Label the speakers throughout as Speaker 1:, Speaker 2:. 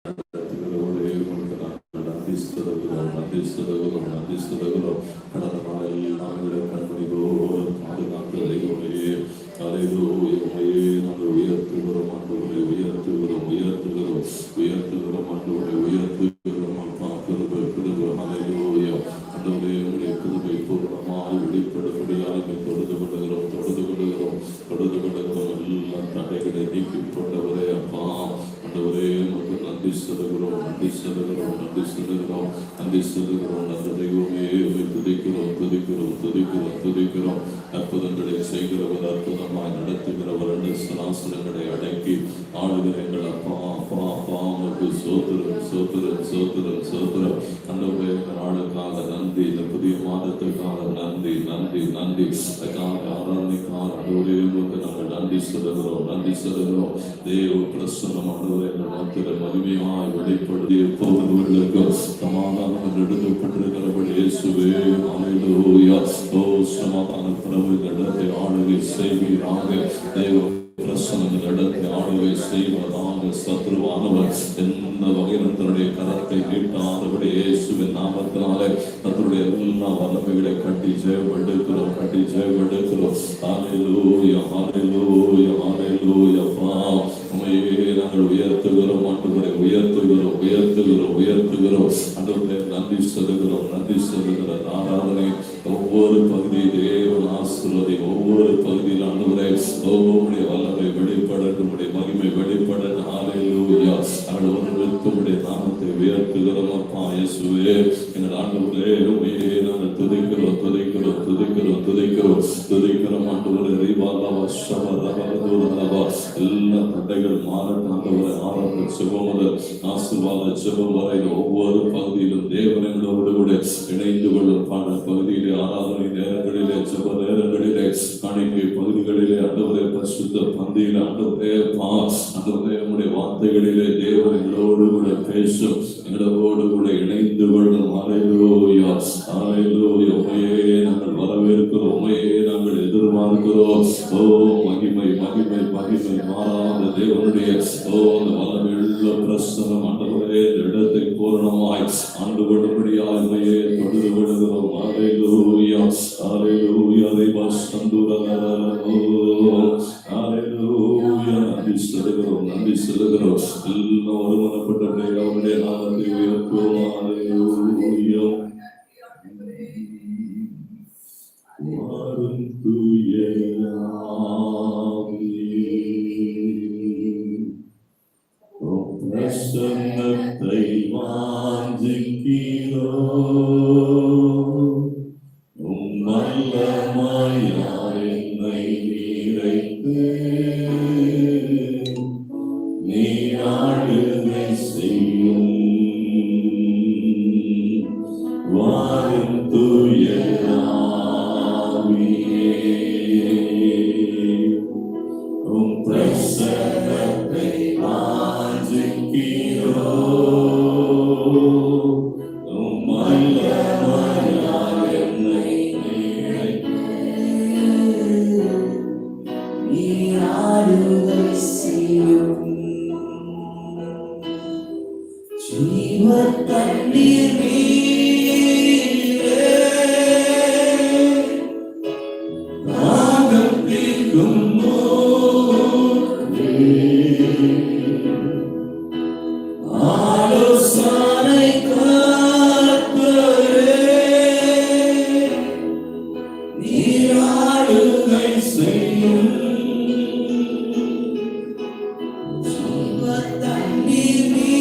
Speaker 1: கடந்த நாளில் நாங்கள் கண்மணிகளோடு பாதுகாத்து தெய்வமே அலையிலோயே நாங்கள் உயர்த்துகிறோம் ஆண்டவரை உயர்த்துகிறோம் ஆண்டவரை உயர்த்துகிறோம் அப்பா கிருபை அலையிலோயா ஆண்டவரே உடைய கிருபை பூர்ணமாய் வெளிப்படும்படியாக தொழுது கொள்ளுகிறோம் எல்லா தடைகளை நீக்கி கொண்டவரே அப்பா ஆண்டவரே நமக்கு நன்றி செலுகிறோம் நல்ல தெய்வமே துதிக்கிறோம் அற்புதங்களை செய்கிறவர் அற்புதமாய் நடத்துகிறவர் என்று சராசரங்களை அடக்கி ஆளுகிற எங்கள் அப்பா உமக்கு சோத்திரம் அந்தவரே நாளுக்காக நன்றி, இந்த புதிய மாதத்துக்காக நன்றி ஆராதனைக்காக நாங்கள் நன்றி சொல்லுகிறோம் தேவ பிரசன்னம் ஆண்டவரே எங்கள் மத்தியில் மகிமையாய் வெளிப்படுத்தி எப்போதுவர்களுக்கு சமாதானம் எடுக்கப்பட்டிருக்கிறபடி இயேசுவே அல்லேலூயா. சமாதான பிரபு இடத்தை ஆளுகை செய்வீராக. தேவ பிரசன்னம் இடத்தை ஆளுகை செய்வதாக. சத்ருவானவர் எந்த வகையிலும் தன்னுடைய கரத்தை நீட்டாதபடி இயேசுவின் நாமத்தினாலே தன்னுடைய எல்லா வல்லமைகளை கட்டி ஜெயமெடுக்கிறோம். அல்லேலூயா. நாங்கள் உயர்த்துகிறோம் ஆண்டவரை, உயர்த்துகிறோம் ஆண்டவரே. நன்றி செலுகிற ஆராதனை ஒவ்வொரு பகுதியில் தேவன் ஆசீர்வதி. ஒவ்வொரு பகுதியில் ஆண்டவரே ஒவ்வொருடைய வல்லமை வெளிப்படட்டும், மகிமை வெளிப்படட்டும். அல்லேலூயா. அவருடைய நாமத்தை உயர்த்துகிறோம் அப்பா இயேசுவே. எங்கள் ஆண்டவரே நாங்கள் துதிக்கிறோம் ஆண்டவரே. எல்லா தடைகள் மாறட்டும் ஆண்டவரே. ஆரம்ப சுபம் முதல் ஆசீர்வாத சுபம் வரை ஒவ்வொரு பகுதியிலும் தேவனோடு கூட இணைந்து கொள்ளும் பகுதியிலே, ஆராதனை நேரங்களிலே, சுப நேரங்களிலே, காணிக்கை பகுதிகளிலே ஆண்டவரே, பரிசுத்த பந்தியிலே ஆண்டவரே நம்முடைய வார்த்தைகளிலே தேவன் எங்களோடு கூட பேசும், எங்களோடு கூட இணைந்து கொள்ளும். அல்லேலூயா. உம்மையே நாங்கள் வரவேற்கிறோம், உம்மையே நாங்கள் எதிர்பார்க்கிறோம். மகிமை மாறாத தேவனுடைய அந்த வல்லமையுள்ள பிரசன்னம் ஆண்டவரே இடத்தை பூரணமாய் ஆண்டு கொள்ளும்படியாய் உம்மையே தொழுது கொள்கிறோம். அல்லேலூயா. நன்றி செலுகிறோம். எல்லாம் ஒருமனப்பட்டவரே அவருடைய நாமத்தை உயர்த்துவோம். அல்லேலூயா. பிரசன்னத்தை வாஞ்சிக்கிறோம். நல்லமாயார் என்னை நிறைத்து நீராடுகை செய்யும். வாரும் தூய ஆவியே, உம் பிரசன்னத்தை வாஞ்சிக்கிறோம். உம் நல்லமாயார் என்னை நீராடுகை செய்யும். ஜீவ தண்ணீர் நீரே, தாகம் தீர்க்கும் ஊற்றே, ஆலோசனை கர்த்தரே, நீராடுகை செய்யும். ஜீவ தண்ணீர் நீரே.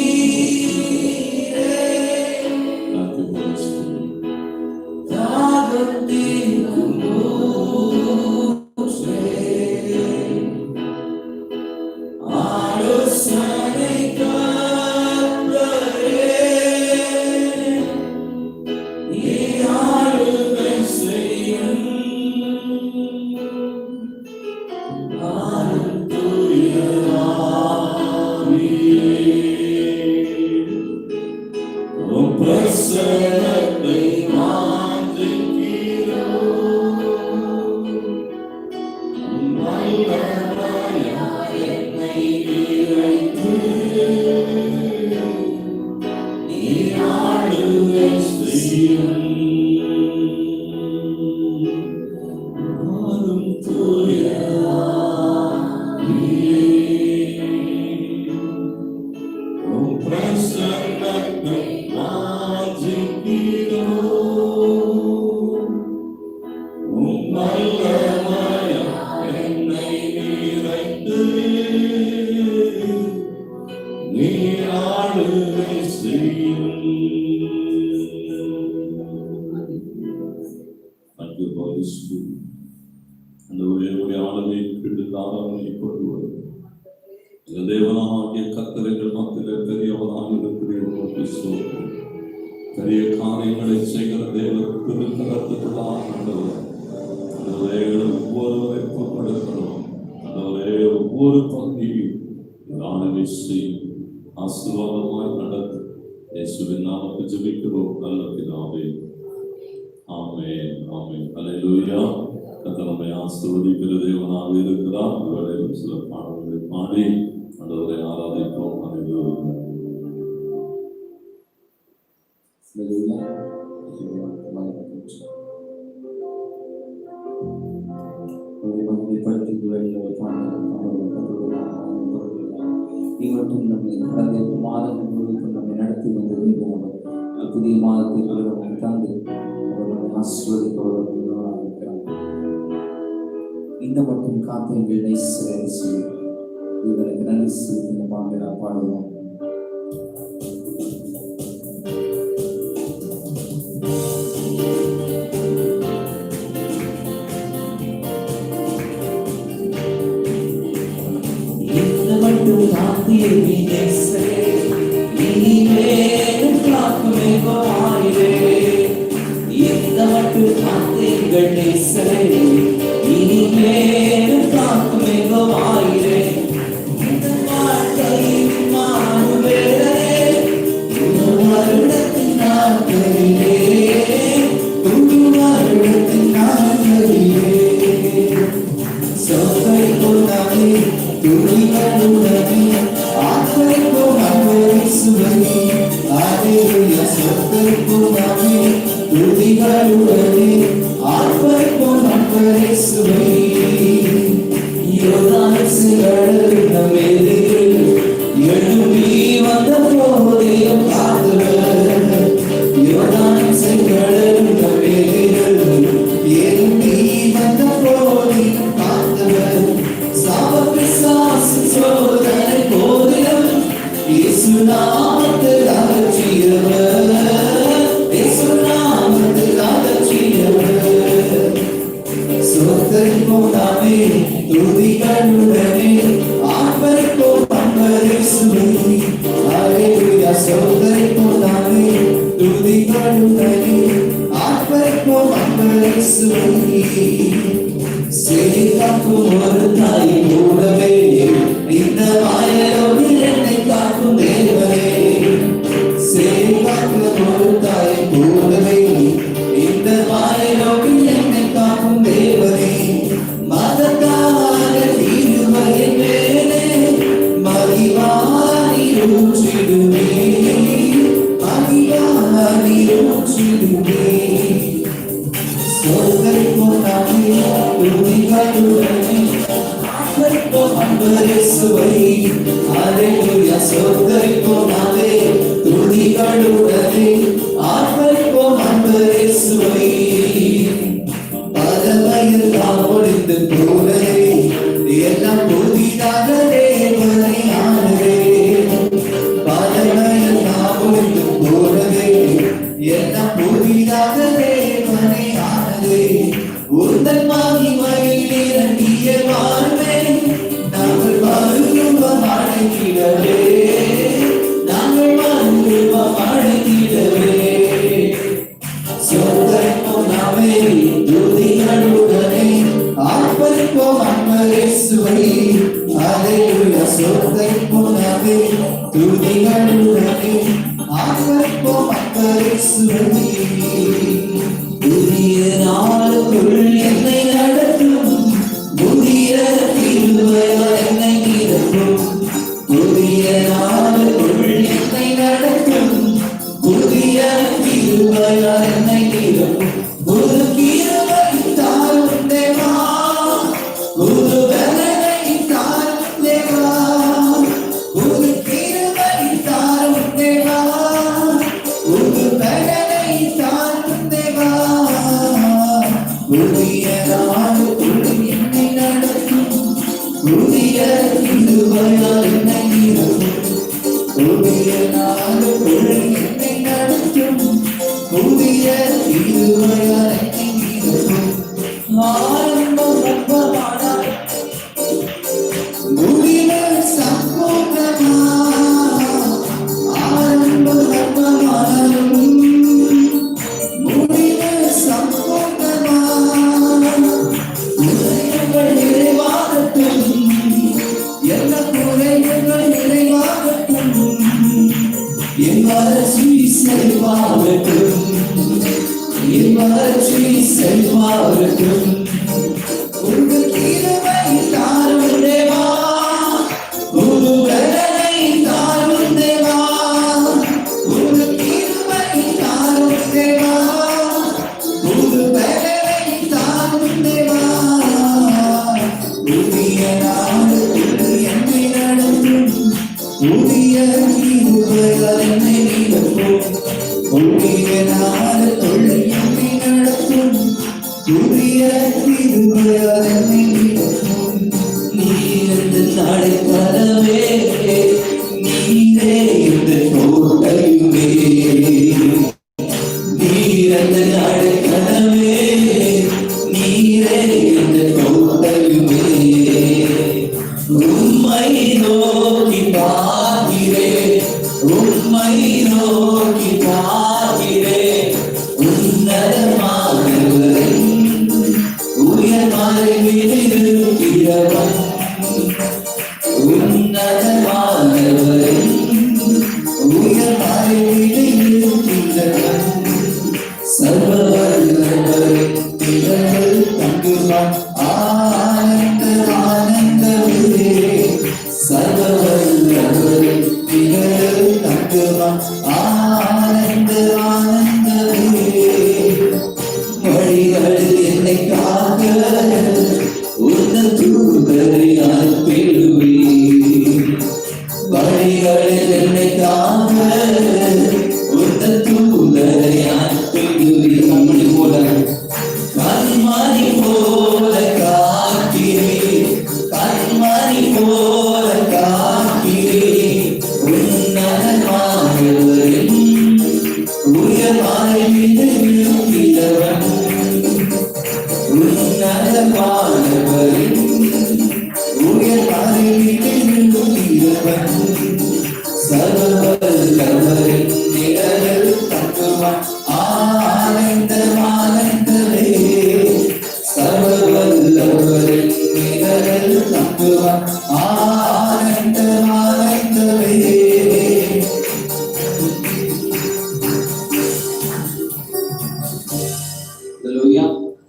Speaker 1: உம் பிரசன்னத்தை வாஞ்சிக்கிறோம். உம் வல்லமையால் என்னை நிறைத்து நீர் ஆளுகை செய்யும். அன்பு Holy Spirit, அந்த ஒரே ஆளுமையின் கீழ்காரனை கொண்டு வரும் இந்த தேவனாகிய கர்த்தர்கள் மத்தியிலே பெரியவனாக இருக்கிறீர்கள். பெரிய காரியங்களை செய்கிற தேவன் திருக்கரத்துக்குள்ளாக ஒவ்வொருவரை பொறுப்படுகிறோம். ஒவ்வொரு பகுதியும் ஆளுமை செய்யும். ஆசீர்வாதமாய் நடத்து இயேசுவின் நாமத்தில் ஜெபிக்கிறோம் நல்ல பிதாவே. ஆமென், ஆமென். அல்லேலூயா. கர்த்தர் நம்மை ஆசீர்வதிக்கிற தேவனாக இருக்கிறார். இவரையும் சில பாடல்களை பாடி ஆண்டவரை ஆராதிப்போம். அல்லேலூயா.
Speaker 2: இவற்றும் நம்மை கடந்த மாதங்கள் முழுவதும் நம்மை நடத்தி வந்தது. புதிய மாதத்தில் தந்து அவர்களை ஆசீர்வதிப்பவர்கள் இருக்கிறார். இந்த மட்டும் காத்தங்கள் நேசரேசு இவருக்கு நன்றி செலுத்தின பாடலை பாடுவோம். இந்த மட்டும் காத்தியே நேசரே இனிமேல் காக்குமே கோயிலே. இந்த மட்டும் காத்தீர்கள் நேசரே இனிமேல் காக்குமே கோயிலே. இந்த வாழ்க்கையின் மாறுவேளே ஒரு வருடத்தின் நாட்களிலே ஒரு வருடத்தின் நாட்களிலே சோதை போனாலே துணிகளுடனே ஆற்றை போனாலே சுவை ஆலேலுயா. சோதை போனாலே துணிகளுடனே ஆற்றை போனாலே சுவை யோர்தானேசுகள் நம்மேல் எழும்பி வந்த போதையும் காத்தவர். யோர்தானேசுகள் நம்மேல் எழும்பி வந்த போதையும் காத்தவர். சாபபிசாசு சோதனை போதிலும் இயேசு நாமத்தில் அகற்றியவர். இயேசு நாமத்தில் அகற்றியவர். சோதரிப்போம் நாமே துதிகளுடனே ஆர்ப்பரிப்போம் அன்பரேசுவை. அல்லேலூயா. சோதரிப்போம் நாமே துதிகளுடனே ஆர்ப்பரிப்போம் அன்பரேசுவை. காக்கும் ஒரு தாய் கூடவே இந்த மாயலோவில் என்னை காக்கும் தேவனே. காக்கும் ஒரு தாய் கூடவே இந்த மாயலோவில் என்னை காக்கும் தேவனே. மதத்தான தீர்வையின் மேலே மகிவானி ஊற்றிடுமே. மகிவானி ஊற்றிடுமே. சோதரிப்போம் நாமே துதிகளுடனே ஆர்ப்பரிப்போம் அன்பரேசுவை. அல்லேலூயா. சோதரிப்போம் நாமே துதிகளுடனே ஆர்ப்பரிப்போம் அன்பரேசுவை. பதவையில் காவொழிந்து போனதே எல்லாம் புதிதாக தேவனை ஆனதே. பதவையில் காவொழிந்து போனதே எல்லாம் புதிதாக தேவனை ஆனதே. உந்தன் மகிமையில் இறங்கிய வாழ்வே நாங்கள் வருவம் அழைக்கிறதே. நாங்கள் வருவம் அழைக்கிறதே. நாளுக்குள் என்னை நடத்தும் புதிய திருவையாய் ஆரம்பம் அற்பமானாய் முடிவு சம்பூர்ணமா ஆரம்பம் அற்பமானாலும் முடிவு சம்பூர்ணமா குறைகள் நிறைவாகட்டும் எல்லா குறைகள் நிறைவாகட்டும் என் வளர்ச்சி செல்வாகட்டும் என் வளர்ச்சி செல்வாகட்டும் உங்கள் கிருபை தாரும் தேவா ஒரு பலனை தாரும் தேவா உங்கள் கிருபை தாரும் தேவா ஒரு பலனை தாரும் தேவா புதிய நாளுக்குள் என்னை நடத்தும் புதிய கிருபையால் என்னை நிரப்பும் புதிய நாளுக்குள் என்னை நடத்தும் புதிய கிருபையால் என்னை நிரப்பும் நீரந்து நடைபெறவே நீரே இந்த கோட்டையுமே நீரந்து நடைபெறவே நீரே இந்த கோட்டையுமே உம்மை நோக்கி பார்க்கிறேன் உம்மை நோக்கி பார்க்கிறேன் உன்னதமானவரை உயர்மறை இருக்கிறவன் உன்னதமானவரை உயர்மறை இருக்கிறவன் சர்வவல்லவரை திகழ் தங்குவான் ஆனந்த ஆனந்தமே சர்வவல்லவரை திகழ் தங்குவான் ஆனந்த ஆனந்தமே வழிகளில் என்னை காக்க உந்த தூதரை அனுப்பிடுவேன் வழிகளில் என்னை காக்க உந்த தூதரை அனுப்பிடுவேன் கண்மணி போல கண்மணி போல காக்கிறேன் கண்மணி போல காக்கிறேன் உன்னதமானவரின் உயர்வாய் இருக்கிறவன் உன்னதமானவரின் உயர்வாய் இருக்கிறவன் சர்வவல்லவரின் நிழலில் தங்குவான் ஆனந்த ஆனந்தமே சர்வவல்லவரின் நிழலில் தங்குவான் ஆனந்த ஆனந்தமே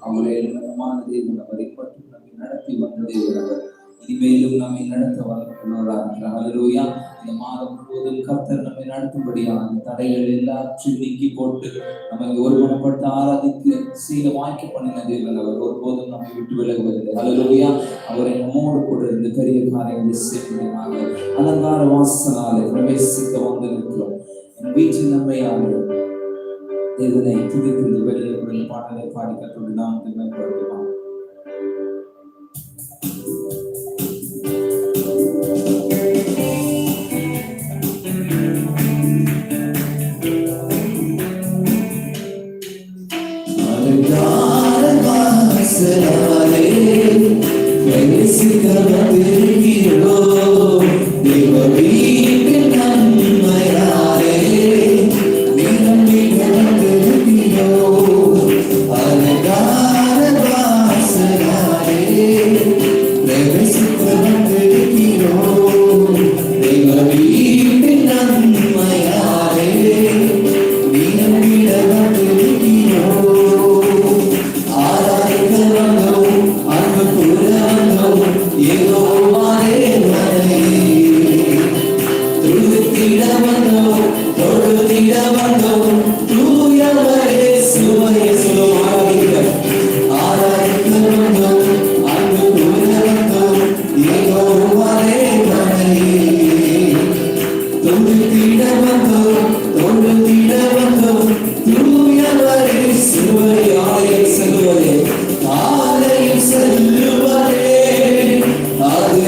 Speaker 2: அவரை உன்னதமான தேவன் அவரை பற்றி நம்மை நடத்தி வந்த தேவன் அவர் இனிமேலும் நம்மை நடத்த வல்லவராக ஹல்லேலூயா. இந்த மாதம் முழுவதும் கர்த்தர் நம்மை நடத்தும்படியாக அந்த தடைகள் எல்லாற்றையும் நீக்கி போட்டு நம்மை ஒருமனப்பட்டு ஆராதித்து செய்த வாய்க்க பண்ணின தேவன் அவர் ஒருபோதும் நம்மை விட்டு விலகுவதில்லை. ஹல்லேலூயா. அவரை நம்மோடு கூட இந்த பெரிய காரியங்களை செய்வதற்காக அலங்கார வாசனாலே பிரவேசிக்க வந்திருக்கிறோம். என் வீட்டில் நம்மையாக தேவனை துதித்து இந்த வெளியே பாடலை பாடி கத்தோடு நாம் மேம்படுத்தலாம்.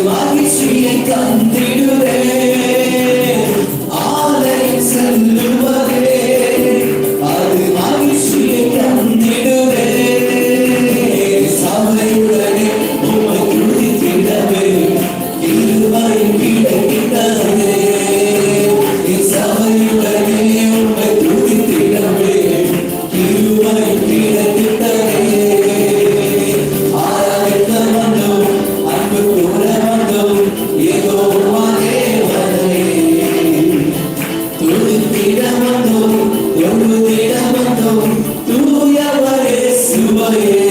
Speaker 3: மகிழ்ச்சியை தந்திடுவே ஆலய
Speaker 2: செல்லுவதே அது மகிழ்ச்சியை தந்திடுவே. சபையுடனே உம்மை துதித்திடவே கிருபை கிடைத்ததே. சபையுடனே உம்மை துதித்திடவே கிருபை கிடைத்ததே. ஆராதிக்க வந்தோம், அன்பு கூற வந்தோம், யெகோவா தேவனே. துதித்திட வந்தோம், தொழுதிட வந்தோம், தூயவரே சுவையே.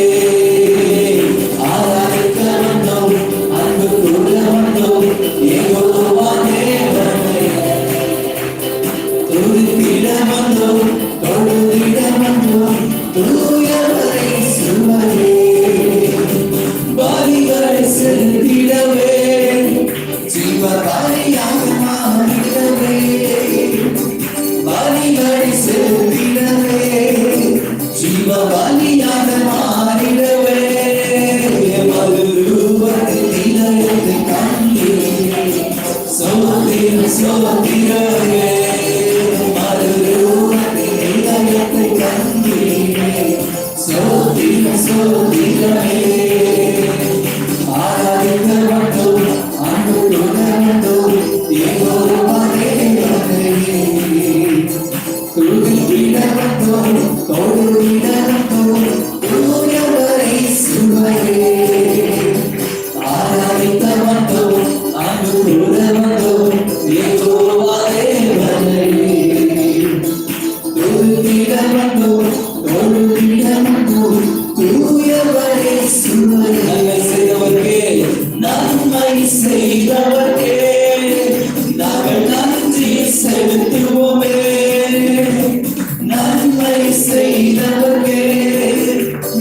Speaker 2: ஆராதிக்க வந்தோம், அன்பு கூற வந்தோம், யெகோவா தேவனே. துதித்திட வந்தோம், தொழுதிட வந்தோம், தூயவரே சுவையே. பலிகளை செலுத்திடவே ஜீவபலியாக மாறிடவே. பலிகளை செலுத்திடவே ஜீவபலியாக மாறிடவே. மறுரூபத்தில் இதயத்தை கண்டீரே சோதிர சோதிரவே. மறுரூபத்தில் இதயத்தை கண்டீரே சோதிர சோதிரவே. ஆராதிக்க வந்தோம், அன்பு கூற வந்தோம், யெகோவா தேவனே. துதித்திட வந்தோம், தொழுதிட வந்தோம், தூயவரே சுவையே. ஆராதிக்க வந்தோம், அன்பு கூற வந்தோம், யெகோவா தேவனே. துதித்திட வந்தோம், தொழுதிட வந்தோம், தூயவரே சுவையே. நன்மை செய்தவர்க்கே நன்மை செய்தவர்க்கே நாங்கள் நன்றி செலுத்துவோமே. நன்மை செய்தவர்க்கே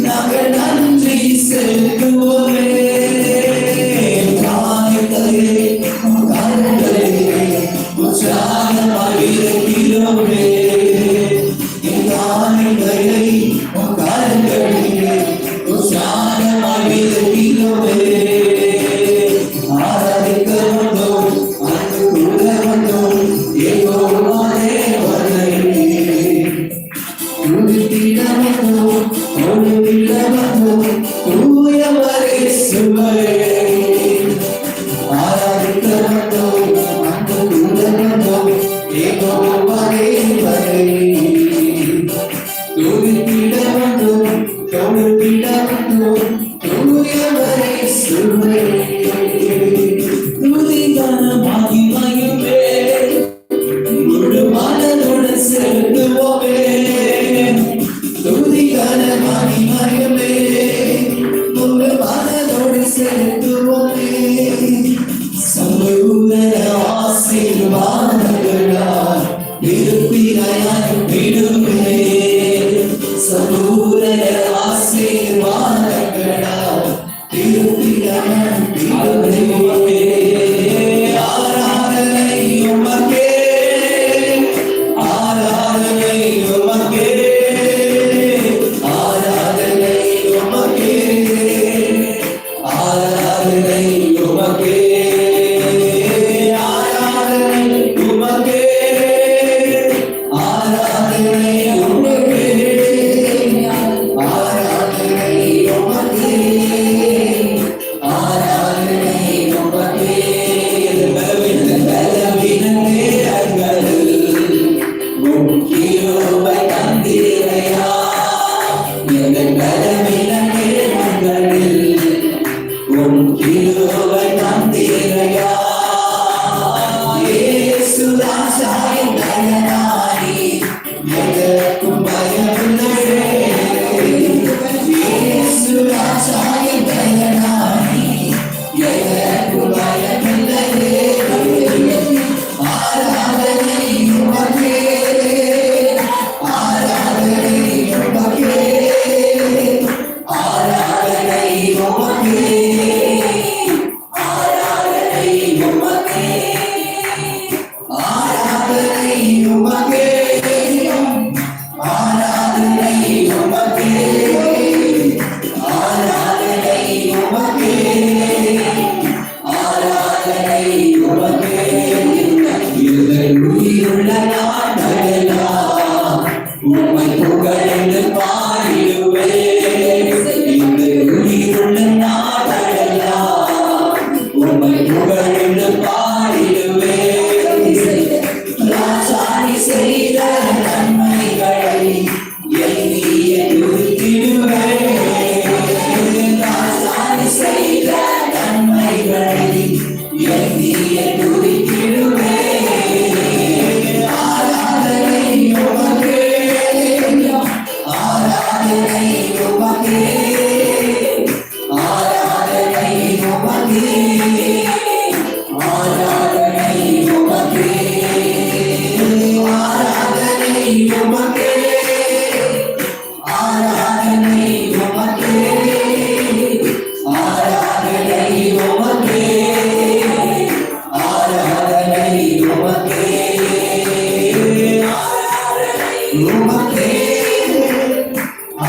Speaker 2: நாங்கள் நன்றி செலுத்துவோமே. காணிக்கையே கரங்களே உற்சாகமாக இருக்கிறோமே. காணிக்கையை கரங்களே உற்சாகமாக இருக்கிறோமே. ஆராதிக்க வந்தோம், அன்பு கூற வந்தோம், யெகோவா தேவனே. துதித்திட வந்தோம், தொழுதிட வந்தோம், தூயவரே சுவையே. ஆராதிக்க வந்தோம், அன்பு கூற வந்தோம், யெகோவா தேவனே. துதித்திட வந்தோம், தொழுதிட வந்தோம், தூயவரே சுவையே. துதிகான மகிமையுமே முழு மனதுடன் செலுத்துவோமே. துதிகான மகிமையுமே முழு மனதுடன் செலுத்துவோமே. சமூக ஆசீர்வாதங்களால் திருப்தியாய் விடுமே. சமூக ஆசீர்வாதங்களால் திருப்தியாய் விடுமே. ஆராதனை உமக்கே, ஆராதனை உமக்கே, ஆராதனை உமக்கே, ஆராதனை உமக்கே, ஆராதனை உமக்கே, ஆராதனை செய்த நன்மைகளை எண்ணியே துதித்திடுவேன். ராஜாதி செய்த நன்மைகளை எண்ணியே துதித்திடுவேன். ஆராதனை உமக்கே, ஆராதனை உமக்கே, ஆராதனை உமக்கே, ஆராதனை உமக்கே, ஆராதனை உமக்கே, ஆராதனை உமக்கே, ஆராதனை உமக்கே, ஆராதனை உமக்கே, உமக்கே,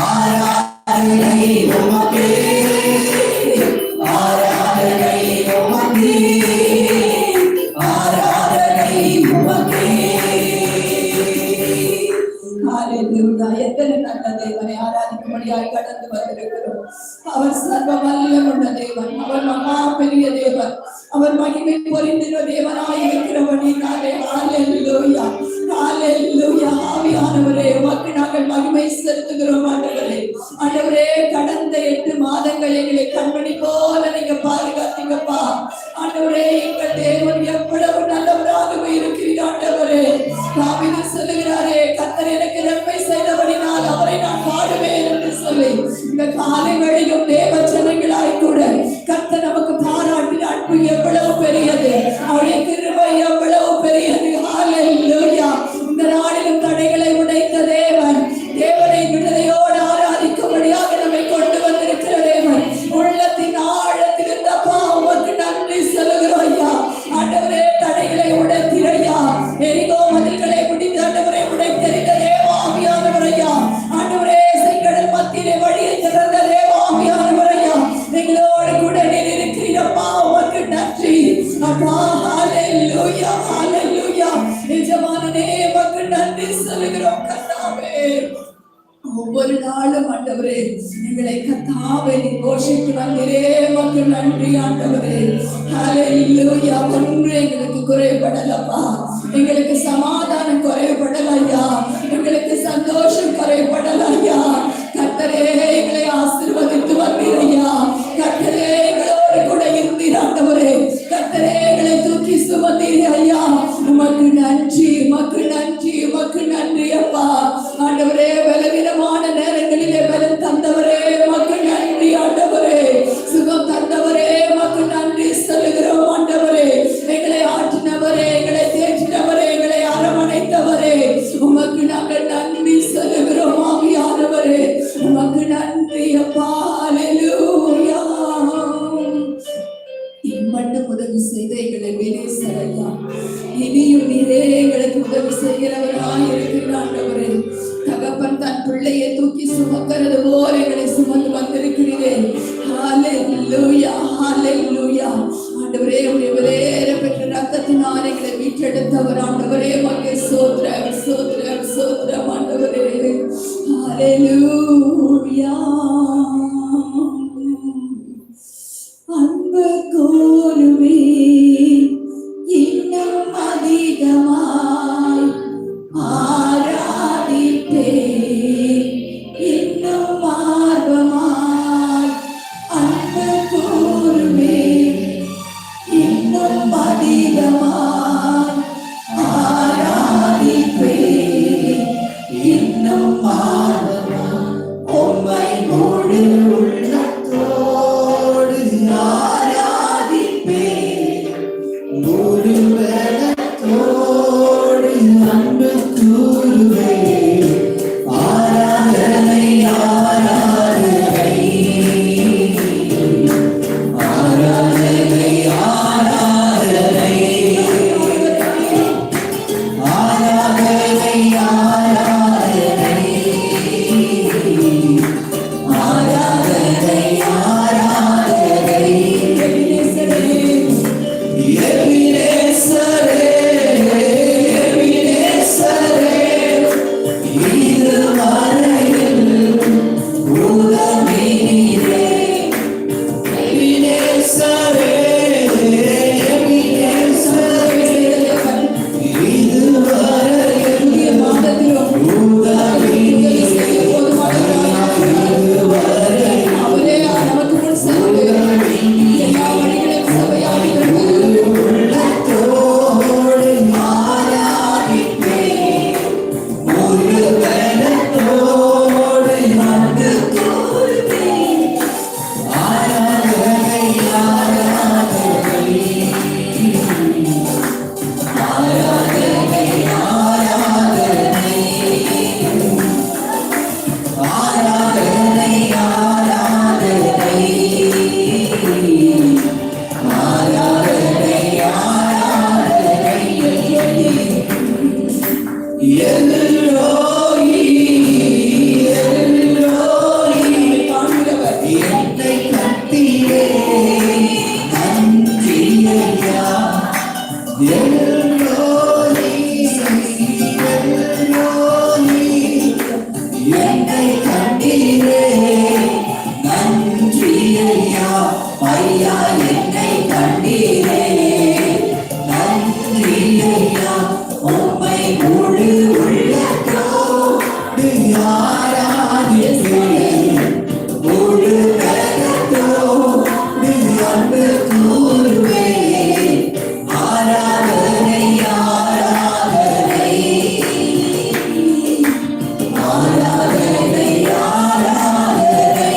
Speaker 2: ஆராதனை உமக்கே, ஆராதனை உமக்கே, ஆராதனை உமக்கே. ஹalleluya. எத்தனை நல்ல தேவனை ஆராதிக்கும்படியாய் கடந்து வந்திருக்கிறோம். அவர் சர்வ வல்லமையுள்ள தேவன், அவர் மகா பெரிய தேவன், அவர் மகிமை பொருந்தின தேவனாய் இருக்கிறபடினாலே ஹalleluya, ஹalleluya. ஆவியானவரே, உமக்கு நாங்கள் மகிமை செலுத்துகிறோம். ஆண்டவரே, ஆண்டவரே, கடந்த 8 மாதங்கள் எங்களை கண்மணி போல நீங்க பாதுகாத்தீங்கப்பா. ஆண்டவரே, எங்கள் தேவன் எவ்வளவு நல்லவராகவே இருக்கிறீர். ஆண்டவரே, தாவீது சொல்லுகிறாரே, கர்த்தர் எனக்கு நன்மை செய்தபடினால் அவரை நான் பாடுவேன் என்று சொல்லி இந்த காலை வேளையிலும் தேவ ஜனங்களாய் கூட கர்த்தர் நமக்கு பாராட்டின அன்பு எவ்வளவு பெரியது, அவருடைய கிருபை எவ்வளவு பெரியது. ஹalleluya. இந்த நாளிலும் தடைகளை உடைத்த தேவன், தேவனை விடுதலையோடு ஆராதிக்கும்படியாக நம்மை கொண்டு வந்திருக்கிற தேவன், உள்ளத்தின் ஆழத்தில் இருந்தப்பா உமக்கு நன்றி சொல்லுகிறோம் ஐயா. ஆண்டவரே, தடைகளை உடைத்திரையா, எரிகோ மதில்களை முடிந்து ஆண்டவரை உடைத்தெறிந்த தேவாவியானவரையா, ஆண்டவரே, செங்கடல் மத்தியிலே வழியை திறந்த தேவாவியானவரையா, எங்களோடு கூட நீர் இருக்கிறீரப்பா, உமக்கு நன்றி அப்பா. ஹalleluya, ஹalleluya. நிஜமானே உமக்கு நன்றி சொல்லுகிறோம் கர்த்தாவே. ஒவ்வொரு நாளும் ஆண்டவரே எங்களை கர்த்தாவே கோஷித்து வந்தீரே, உமக்கு நன்றி ஆண்டவரே. ஹalleluya. ஒன்று எங்களுக்கு குறைபடலப்பா, எங்களுக்கு சமாதானம் குறைபடலையா, எங்களுக்கு சந்தோஷம் குறைபடலையா. கர்த்தரே, எங்களை ஆசீர்வதித்து வந்தீரையா. கர்த்தரே, எங்களோடு கூட இருந்தீர் ஆண்டவரே. கர்த்தரே, எங்களை தூக்கி சுமந்தீரே ஐயா. உமக்கு நன்றி, உமக்கு நன்றி, உமக்கு நன்றி அப்பா. ஆண்டவரே, பலவீனமான நேரங்களிலே பலம் தந்தவரே, உமக்கு நன்றி ஆண்டவரே. சுகம் தந்தவரே, உமக்கு நன்றி சொல்லுகிறோம் ஆண்டவரே. எங்களை ஆற்றினவரே, எங்களை தேற்றினவரே, எங்களை அரவணைத்தவரே, உமக்கு நாங்கள் நன்றி சொல்லுகிறோம் ஆவியானவரே. உமக்கு நன்றி அப்பா. ஹalleluya. இம்மட்டும் உதவி செய்த எங்களை வெளிசரையா, இனியும் நீரே எங்களுக்கு உதவி செய்கிறவராய் இருக்கிற ஆண்டவரே. தகப்பன் தன் பிள்ளையை தூக்கி சுமக்கிறது போல எங்களை சுமந்து வந்திருக்கிறீரே. ஹalleluya, ஹalleluya. ஆண்டவரே, உடைய விலையேற பெற்ற ரத்தத்தினால் எங்களை மீட்டெடுத்தவர் ஆண்டவரே. உமக்கு ஸ்தோத்திரம், ஸ்தோத்திரம், ஸ்தோத்திரம் ஆண்டவரே. ஹalleluya. அன்பு கூறுவே இன்னும் அதிகமாய் ஆராதிப்பே, இன்னும் ஆர்வமாய் அன்பு கூறுவே இன்னும் அதிகமாய் ஆராதிப்பே, இன்னும் ஆர்வமாய் உம்மை எல்லோரி எல்லோரி காண்கிறவர் என்னை கண்டீரே நன்றி ஐயா எல்லோரி எல்லோரி என்னை கண்டீரே நன்றி ஐயா ஐயா என்னை கண்டீரே நன்றி ஐயா உம்மை முழு உள்ளத்தோடு ஆராதிக்கிறேன் முழு கரத்தோடு அன்பு கூறுவேன் ஆராதனை ஆராதனை ஆராதனை ஆராதனை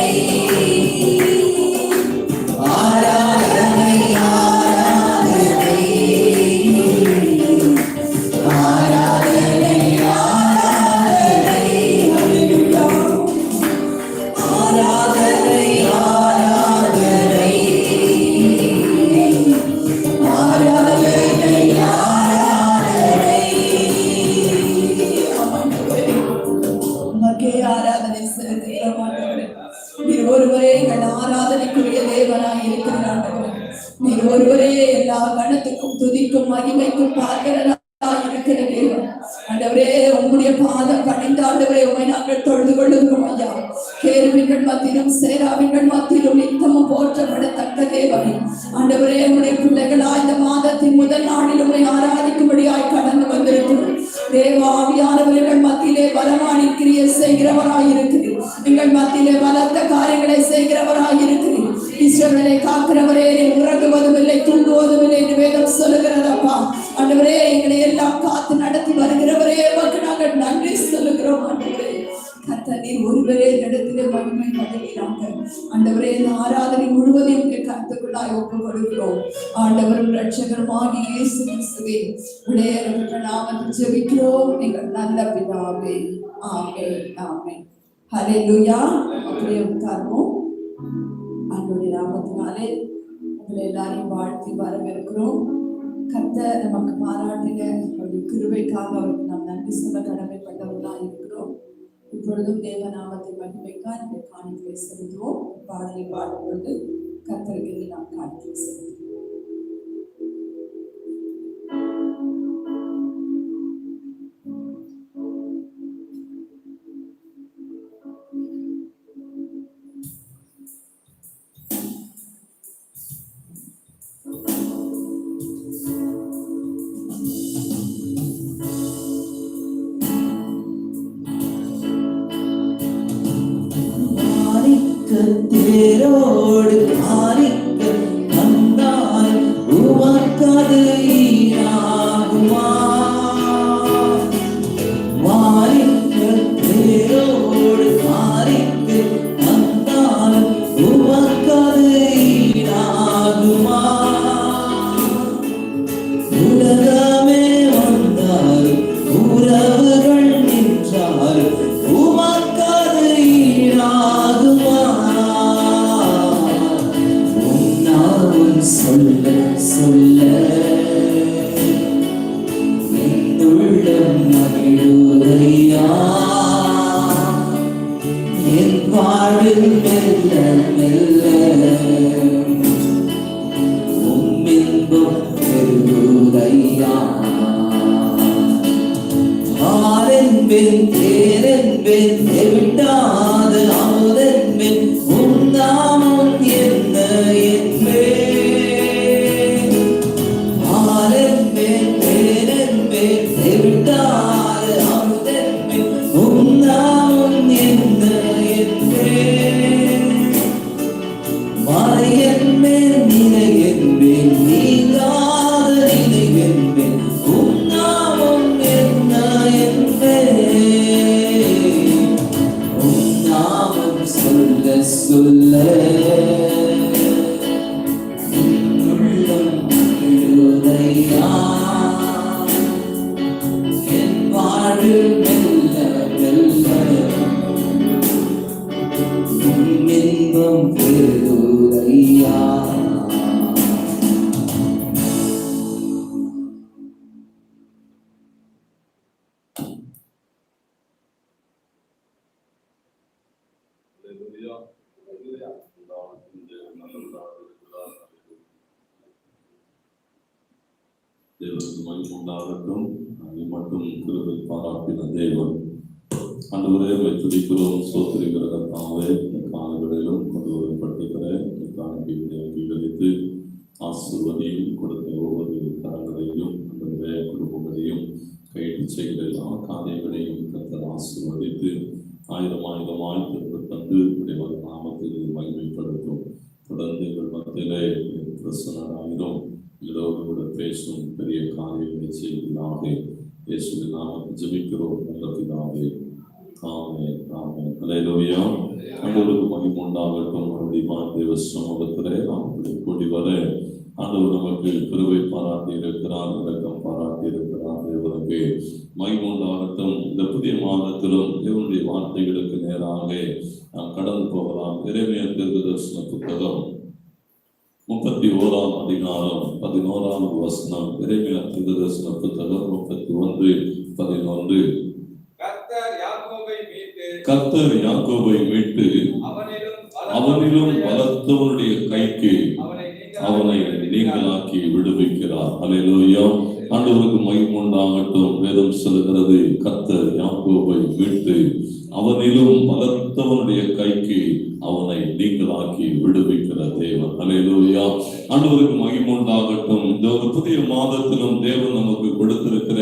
Speaker 2: ஆராதனை ஆராதனை ஆராதனை ஆராதனை ஆராதனை உமக்கே ஆராதனை செலுத்துகிறோம் ஆண்டவரே. நீர் ஒருவரே எங்கள் ஆராதனைக்குரிய தேவனாய் இருக்கிற ஆண்டவரே. நீர் ஒருவரே எல்லா கணத்துக்கும் துதிக்கும் மகிமைக்கும் பார்க்கிறதா இருக்கிற தேவன் ஆண்டவரே. உம்முடைய பாதம் பணிந்த ஆண்டவரே உம்மை நாங்கள் தொழுது கொள்ளுகிறோம் ஐயா. கேருவின்கள் மத்தியிலும் சேராவின்கள் மத்தியிலும் நித்தமும் போற்றப்படத்தக்க தேவனே ஆண்டவரே. உம்முடைய பிள்ளைகளா இந்த மாதத்தின் முதல் நாளில் உம்மை ஆராதிக்கும்படியாய் கடந்து வந்திருக்கிறோம். தேவாவியானவர்கள் மத்தியிலே பலமானி கிரியை செய்கிறவராய் இருக்கிறீர். எங்கள் மத்தியிலே பலத்த காரியங்களை செய்கிறவராய் இருக்கிறீர். இஸ்ரவேலை காக்கிறவரே நீர் உறங்குவதும் இல்லை தூங்குவதும் இல்லை என்று வேதம் சொல்லுகிறதப்பா ஆண்டவரே. எங்களை எல்லாம் காத்து நடத்தி வருகிறவரே உமக்கு நாங்கள் நன்றி சொல்லுகிறோம் ஆண்டவரே. கர்த்தர் நீர் ஒருவரே இடத்திலே மகிமை பதவியாக ஆண்டவரே. இந்த ஆராதனை முழுவதையும் கருத்துக்குள்ளாய் ஒப்புக் கொடுக்கிறோம் ஆண்டவரும் ரட்சகருமாகிய இயேசு கிறிஸ்துவே உடைய நாமத்தில் ஜெபிக்கிறோம் எங்கள் நல்ல பிதாவே. ஆமென் ஆமென் ஹல்லேலூயா. அப்படியே உட்கார்வோம். ஆண்டவருடைய நாமத்தினாலே உங்களை எல்லாரையும் வாழ்த்தி வரவேற்கிறோம். கர்த்தர் நமக்கு பாராட்டின அவருடைய கிருபைக்காக அவருக்கு நாம் நன்றி சொல்ல கடமைப்பட்டவர்களாக இருக்கிறோம். இப்பொழுதும் தேவ நாமத்தை மகிமைக்காக நம்முடைய காணிக்கை செலுத்துவோம். பாடலை பாடும்பொழுது கர்த்தருக்கு நாம் காணிக்கை செலுத்துவோம். தேரோடு மாறிக்க வந்தால் உமக்கது ஈடாகுமா? மாறிக்க தேரோடு மாறிக்க வந்தால் உமக்கது ஈடாகுமா? உலகமே வந்தால் உறவுகள் நின்றால் உமக்கது ஈடாகுமா? சொல்ல சொல்ல உள்ளம் மகிழுதையா என் வாழ்வில் மெல்ல மெல்ல உம்மின்பம் பெருகுதையா. ஆரென்பேன் தேரென்பேன் விட்டாது அமுதென்பேன் உன்னாமம் என்ன என்பே விட்டாது அமுதென்பேன் உன்னாமம் என்ன என்பே மறையன்பேன் நினைவென்பேன் நீங்காத நினைவென்பேன் உன்னாமம் என்ன என்பே உன்னாமம் சொல்ல சொல்ல உள்ளம் மகிழுதையா என் வாழ்வு மெல்ல மெல்ல இன்பம் பெருகுதையா.
Speaker 1: தேவனுக்கு மகிமை உண்டாகட்டும். மட்டும் கிருபை பாராட்டின தேவன் ஆண்டவரே துதிக்கிறோம், சோத்திரிக்கிற கர்த்தாவே, காலங்களிலும் கொண்டு வரப்பட்டிருக்கிற காணிக்கைகளை அங்கீகரித்து ஆசீர்வதியும் கொடுத்த ஒவ்வொரு கரங்களையும் ஆண்டவரே குடும்பங்களையும் கைது செய்கிற எல்லா காரியங்களையும் கர்த்தர் ஆசீர்வதித்து ஆயிரமாய் திரும்ப தந்து உடைய நாமத்தில் மகிமைப்படுத்தும். தொடர்ந்து எங்கள் மத்தியிலே பிரசன்னராயிரும், எங்களோடு கூட பேசும் பெரிய காரியங்களை செய்வதாக இயேசுவின் நாமத்தில் ஜெபிக்கிறோம் நல்ல பிதாவே. ஆமென் ஆமென். அல்லேலூயா. ஆண்டவருக்கு மகிமை உண்டாகட்டும். மறுபடியும் தேவ சமூகத்திலே நாம் கூடி வர ஆண்டவர் நமக்கு கிருபை பாராட்டி இருக்கிறார், இரக்கம் பாராட்டி இருக்கிறார். தேவனுக்கு மகிமை உண்டாகட்டும். இந்த புதிய மாதத்திலும் தேவனுடைய வார்த்தைகளுக்கு நேராக நாம் கடந்து போகலாம். எரேமியா தீர்க்கதரிசன புத்தகம் 31ஆம் அதிகாரம் 11ஆம் வசனம். எரேமியா தீர்க்கதரிசன புத்தகம் 31:11. கர்த்தர் யாக்கோபை மீட்டு அவனிலும் பலத்தவனுடைய கைக்கு அவனை நீங்களாக்கி விடுவிக்கிறார். அல்லேலூயா. ஆண்டவருக்கு மகிமை உண்டாகட்டும். வேதம் சொல்லுகிறது, கர்த்தர் யாக்கோபை மீட்டு அவனிலும் பலத்தவனுடைய கைக்கு அவனை நீங்களாக்கி விடுவிக்கிற தேவன். அல்லேலூயா. ஆண்டவருக்கு மகிமை உண்டாகட்டும். இந்த ஒரு புதிய மாதத்திலும் தேவன் நமக்கு கொடுத்திருக்கிற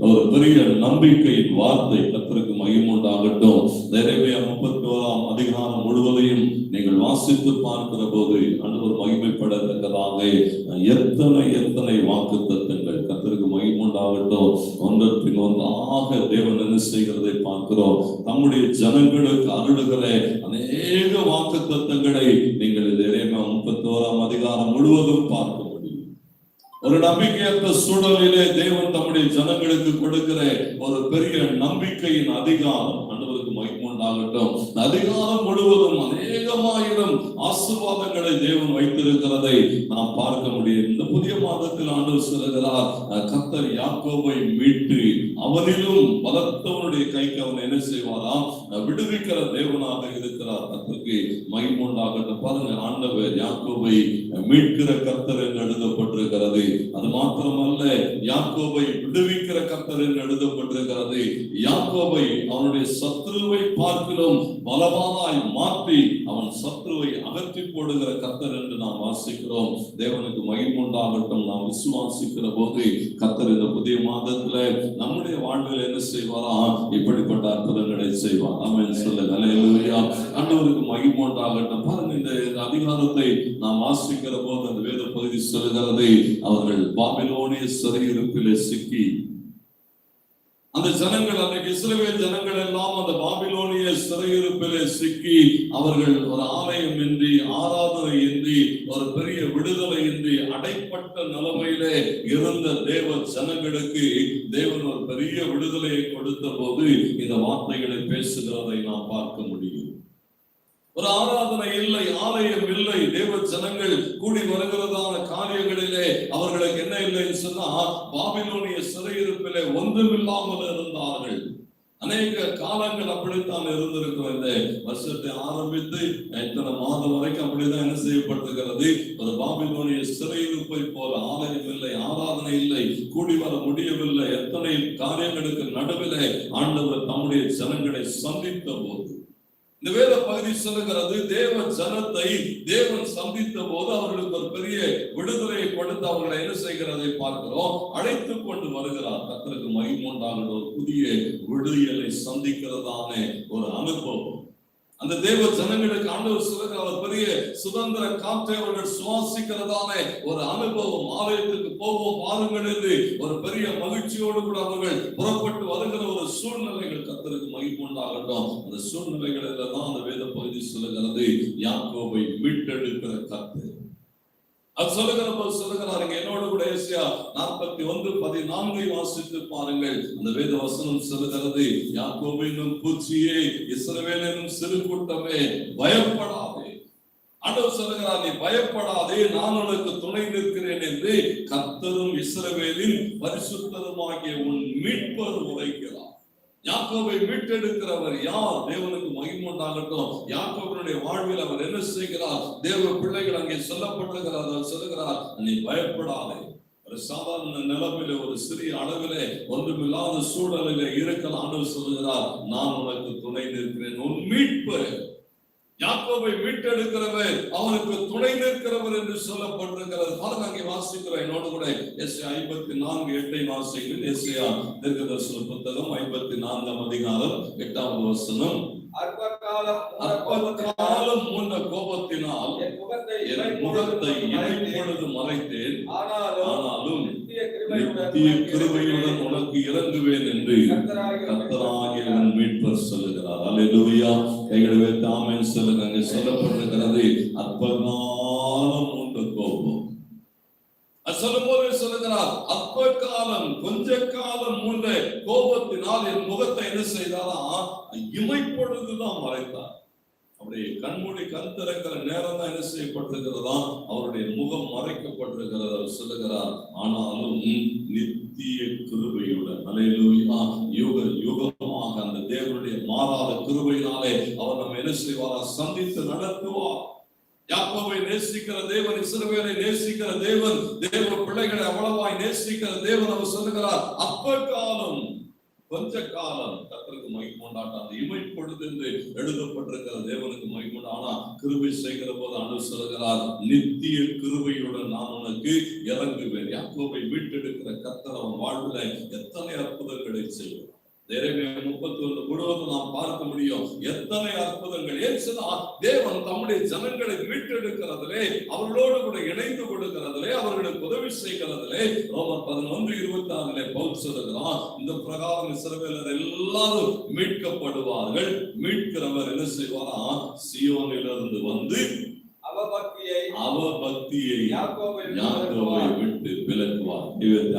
Speaker 1: ஒரு பெரிய நம்பிக்கையின் வார்த்தை கர்த்தருக்கு மகிமை உண்டாகட்டும். எரேமியா 31ஆம் அதிகாரம் முழுவதையும் நீங்கள் வாசித்து பார்க்கிற போது ஆண்டவர் மகிமைப்படத்தக்கதாக எத்தனை வாக்கு தத்தங்கள் கர்த்தருக்கு மகிமை உண்டாகட்டும். ஒன்றன் ஒன்றாக தேவன் என்ன செய்கிறதை பார்க்கிறோம். நம்முடைய ஜனங்களுக்கு அருளுகிற அநேக வாக்கு தத்தங்களை நீங்கள் எரேமியா 31ஆம் அதிகாரம் முழுவதும் பார்க்க முடியும். ஒரு நம்பிக்கையற்ற சூழலிலே தேவன் தம்முடைய ஜனங்களுக்கு கொடுக்கிற ஒரு பெரிய நம்பிக்கையின் அதிகாரம் ஆண்டவருக்கு மகிமை உண்டாகட்டும். அதிகாரம் முழுவதும் அநேகமாயிரம் ஆசீர்வாதங்களை தேவன் வைத்திருக்கிறதை நாம் பார்க்க முடியும். இந்த புதிய மாதத்தில் ஆண்டவர் சொல்லுகிறார், கர்த்தர் யாக்கோபை மீட்டு அவனிலும் பலத்தவனுடைய கைக்கு அவன் என்ன செய்வாராம், விடுவிக்கிற தேவனாக இருக்கிறார். கர்த்தருக்கு மகிமை உண்டாகட்டும். பாருங்க, ஆண்டவர் யாக்கோபை மீட்கிற கர்த்தர் என்று எழுதப்பட்டிருக்கிறது. அது மாத்திரமல்ல, யாக்கோபை விடுவிக்கிற கர்த்தர் என்று எழுதப்பட்டிருக்கிறது. யாக்கோபை அவனுடைய சத்ருவை பார்க்கிறோம் பலவானாய் மாற்றி அவன் சத்ருவை அகற்றி போடுகிற கர்த்தர் என்று நாம் வாசிக்கிறோம். தேவனுக்கு மகிமை உண்டாகட்டும். நாம் விசுவாசிக்கிற போது கர்த்தர் இந்த புதிய மாதத்துல நம்முடைய வாழ்வில் என்ன செய்வாரா, இப்படிப்பட்ட அற்புதங்களை செய்வார். ஆமென் சொல்லுங்க. அல்லேலூயா. ஆண்டவருக்கு மகிமை உண்டாகட்டும். பாருங்க, இந்த அதிகாரத்தை நாம் வாசிக்கிற போது அந்த வேத பகுதி சொல்லுகிறது, அவர்கள் பாபிலோனிய சிறையிருப்பிலே சிக்கி, அந்த ஜனங்கள், அன்றைக்கு இஸ்ரவேல் ஜனங்கள் எல்லாம் அந்த பாபிலோனிய சிறையிருப்பிலே சிக்கி அவர்கள் ஒரு ஆலயம் இன்றி, ஆராதனை இன்றி, ஒரு பெரிய விடுதலை இன்றி அடைப்பட்ட நிலைமையிலே இருந்த தேவ ஜனங்களுக்கு தேவன் ஒரு பெரிய விடுதலையை கொடுத்த போது இந்த வார்த்தைகளை பேசுகிறதை நாம் பார்க்க முடியும். ஒரு ஆராதனை இல்லை, ஆலயம் இல்லை, தேவ ஜனங்கள் கூடி வருகிறதான காரியங்களிலே அவர்களுக்கு என்ன இல்லைன்னு சொன்னா, பாபிலோனிய சிறையிருப்பிலே ஒன்றுமில்லாமல் இருந்தார்கள். அநேக காலங்கள் அப்படித்தான் இருந்திருக்கும். இந்த வருஷத்தை ஆரம்பித்து இத்தனை மாதம் வரைக்கும் அப்படிதான் என்ன செய்யப்பட்டிருக்கிறது. ஒரு பாபிலோனிய சிறையிருப்பை போல ஆலயம் இல்லை, ஆராதனை இல்லை, கூடி வர முடியவில்லை. எத்தனை காரியங்களுக்கு நடுவிலே ஆண்டவர் தம்முடைய ஜனங்களை சந்தித்த போது இந்த வேத பகுதி சொல்லுகிறது, தேவ ஜனத்தை தேவன் சந்தித்த போது அவர்களுக்கு ஒரு பெரிய விடுதலையை கொடுத்து அவர்களை என்ன செய்கிறதை பார்க்கிறோம், அழைத்து கொண்டு வருகிறார். கர்த்தருக்கு மகிமை உண்டாகட்டும். ஒரு புதிய விடுதலை சந்திக்கிறதான ஒரு அனுபவம் அந்த தேவ ஜனங்களுக்கு ஆண்டவர் சொல்லுகிற ஒரு பெரிய சுதந்திர காற்றை அவர்கள் சுவாசிக்கிறதான ஒரு அனுபவம். ஆலயத்துக்கு போவோம் வாருங்கள் என்று ஒரு பெரிய மகிழ்ச்சியோடு கூட அவர்கள் புறப்பட்டு வருகிற ஒரு சூழ்நிலைகள் கர்த்தருக்கு மகிமை உண்டாகட்டும். அந்த சூழ்நிலைகளில் தான் அந்த வேத பகுதி சொல்லுகிறது, யாக்கோபை மீட்டெடுக்கிற கர்த்தர். அது சொல்லுகிறாருங்க. என்னோடு கூட ஏசாயா 41:14 வாசித்து பாருங்கள். அந்த வேத வசனம் சொல்லுகிறது, யாக்கோபின் பூச்சியே, இஸ்ரவேலின் சிறு கூட்டமே, பயப்படாதே. ஆண்டவர் சொல்லுகிறார், நீ பயப்படாதே, நான் உனக்கு துணை நிற்கிறேன் என்று கர்த்தரும் இஸ்ரவேலின் பரிசுத்தருமாகிய உன் மீட்பர் உரைக்கிறார். யாக்கோபை மீட்டெடுக்கிறவர் யார்? தேவனுக்கு மகிமை உண்டாகட்டும். யாக்கோபனுடைய வாழ்வில் அவர் என்ன செய்கிறார்? தேவ பிள்ளைகள் அங்கே சொல்லப்பட்டிருக்கிறார், சொல்லுகிறார், நீ பயப்படாதே. ஒரு சாதாரண நிலைமையில, ஒரு சிறிய அளவிலே, ஒன்றுமில்லாத சூழலிலே இருக்கலாம்னு சொல்லுகிறார். நான் உனக்கு துணை நிற்கிறேன். உன் மீட்பு, யாக்கோபை மீட்டெடுக்கிறவர், அவனுக்கு துணை நிற்கிறவர் என்று சொல்லப்பட்டிருக்கிறது. பாருங்க, அங்கே வாசிக்கிறோம் என்னோடு கூட. எஸ்ஐயா 54:8 வாசிக்கிறேன். எஸ்ஐயா தீர்க்கதரிசன புத்தகம் 54ஆம் அதிகாரம் 8வது வசனம். அற்பகாலம் முன்ன கோபத்தினால் என் முகத்தை இப்பொழுது மறைத்தேன், ஆனாலும் நித்திய கிருபையுடன் உனக்கு இறங்குவேன் என்று கர்த்தராகிய உன் மீட்பர் சொல்லுகிறார். அல்லேலூயா. கைகளை வைத்து ஆமென் சொல்லுங்க. அங்கே சொல்லப்பட்டிருக்கிறது, அற்பகாலம் முன்ன கோபம். சொல்லும் போது சொல்லுகிறார், அற்ப காலம், கொஞ்ச காலம் முன்ன கோபத்தினால் என் முகத்தை என்ன செய்தாரா? இமைப்பொழுதுதான் மறைத்தார். அவருடைய கண்மூடி கண் திறக்கிற நேரம் தான் என்ன செய்யப்பட்டிருக்கிறதா? அவருடைய முகம் மறைக்கப்பட்டிருக்கிறது. அவர் சொல்லுகிறார், ஆனாலும் நித்திய கிருபையுடன், அல்லேலூயா, யுக யுகமாக அந்த தேவனுடைய மாறாத கிருபையினாலே அவர் நம்ம என்ன செய்வாரா? சந்தித்து நடத்துவார். யாக்கோபை நேசிக்கிற தேவன், இஸ்ரவேலை நேசிக்கிற தேவன், தேவ பிள்ளைகளை அவ்வளவாய் நேசிக்கிற தேவன். அவர் சொல்லுகிறார், அப்ப காலம், கொஞ்ச காலம் கர்த்தருக்கு மகிமை உண்டாட்டம். அந்த இமைப்பொழுது என்று எழுதப்பட்டிருக்கிற தேவனுக்கு மகிமை. ஆனா கிருபை செய்கிற போது ஆண்டவர் சொல்லுகிறார், நித்திய கிருபையுடன் நான் உனக்கு இறங்குவேன். யாக்கோபை மீட்டெடுக்கிற கர்த்தர் அவன் வாழ்வில் எத்தனை அற்புதங்களை செய்வார். எரேமியா 31 முழுவதும் நாம் பார்க்க முடியும். எத்தனை அற்புதங்கள்! ஏன் சொன்னால், தேவன் தம்முடைய ஜனங்களை மீட்டெடுக்கிறதிலே, அவர்களோடு கூட இணைந்து கொடுக்கிறதிலே, அவர்களுக்கு உதவி செய்கிறதிலே, ரோமர் 11:26 பவுல் சொல்லுகிறார், இந்த பிரகாரம் இஸ்ரவேலர் எல்லாரும் மீட்கப்படுவார்கள். மீட்கிறவர் என்ன செய்வாரா? சீயோனிலிருந்து வந்து அவபக்தியை யாக்கோபை விட்டு விலக்குவார்.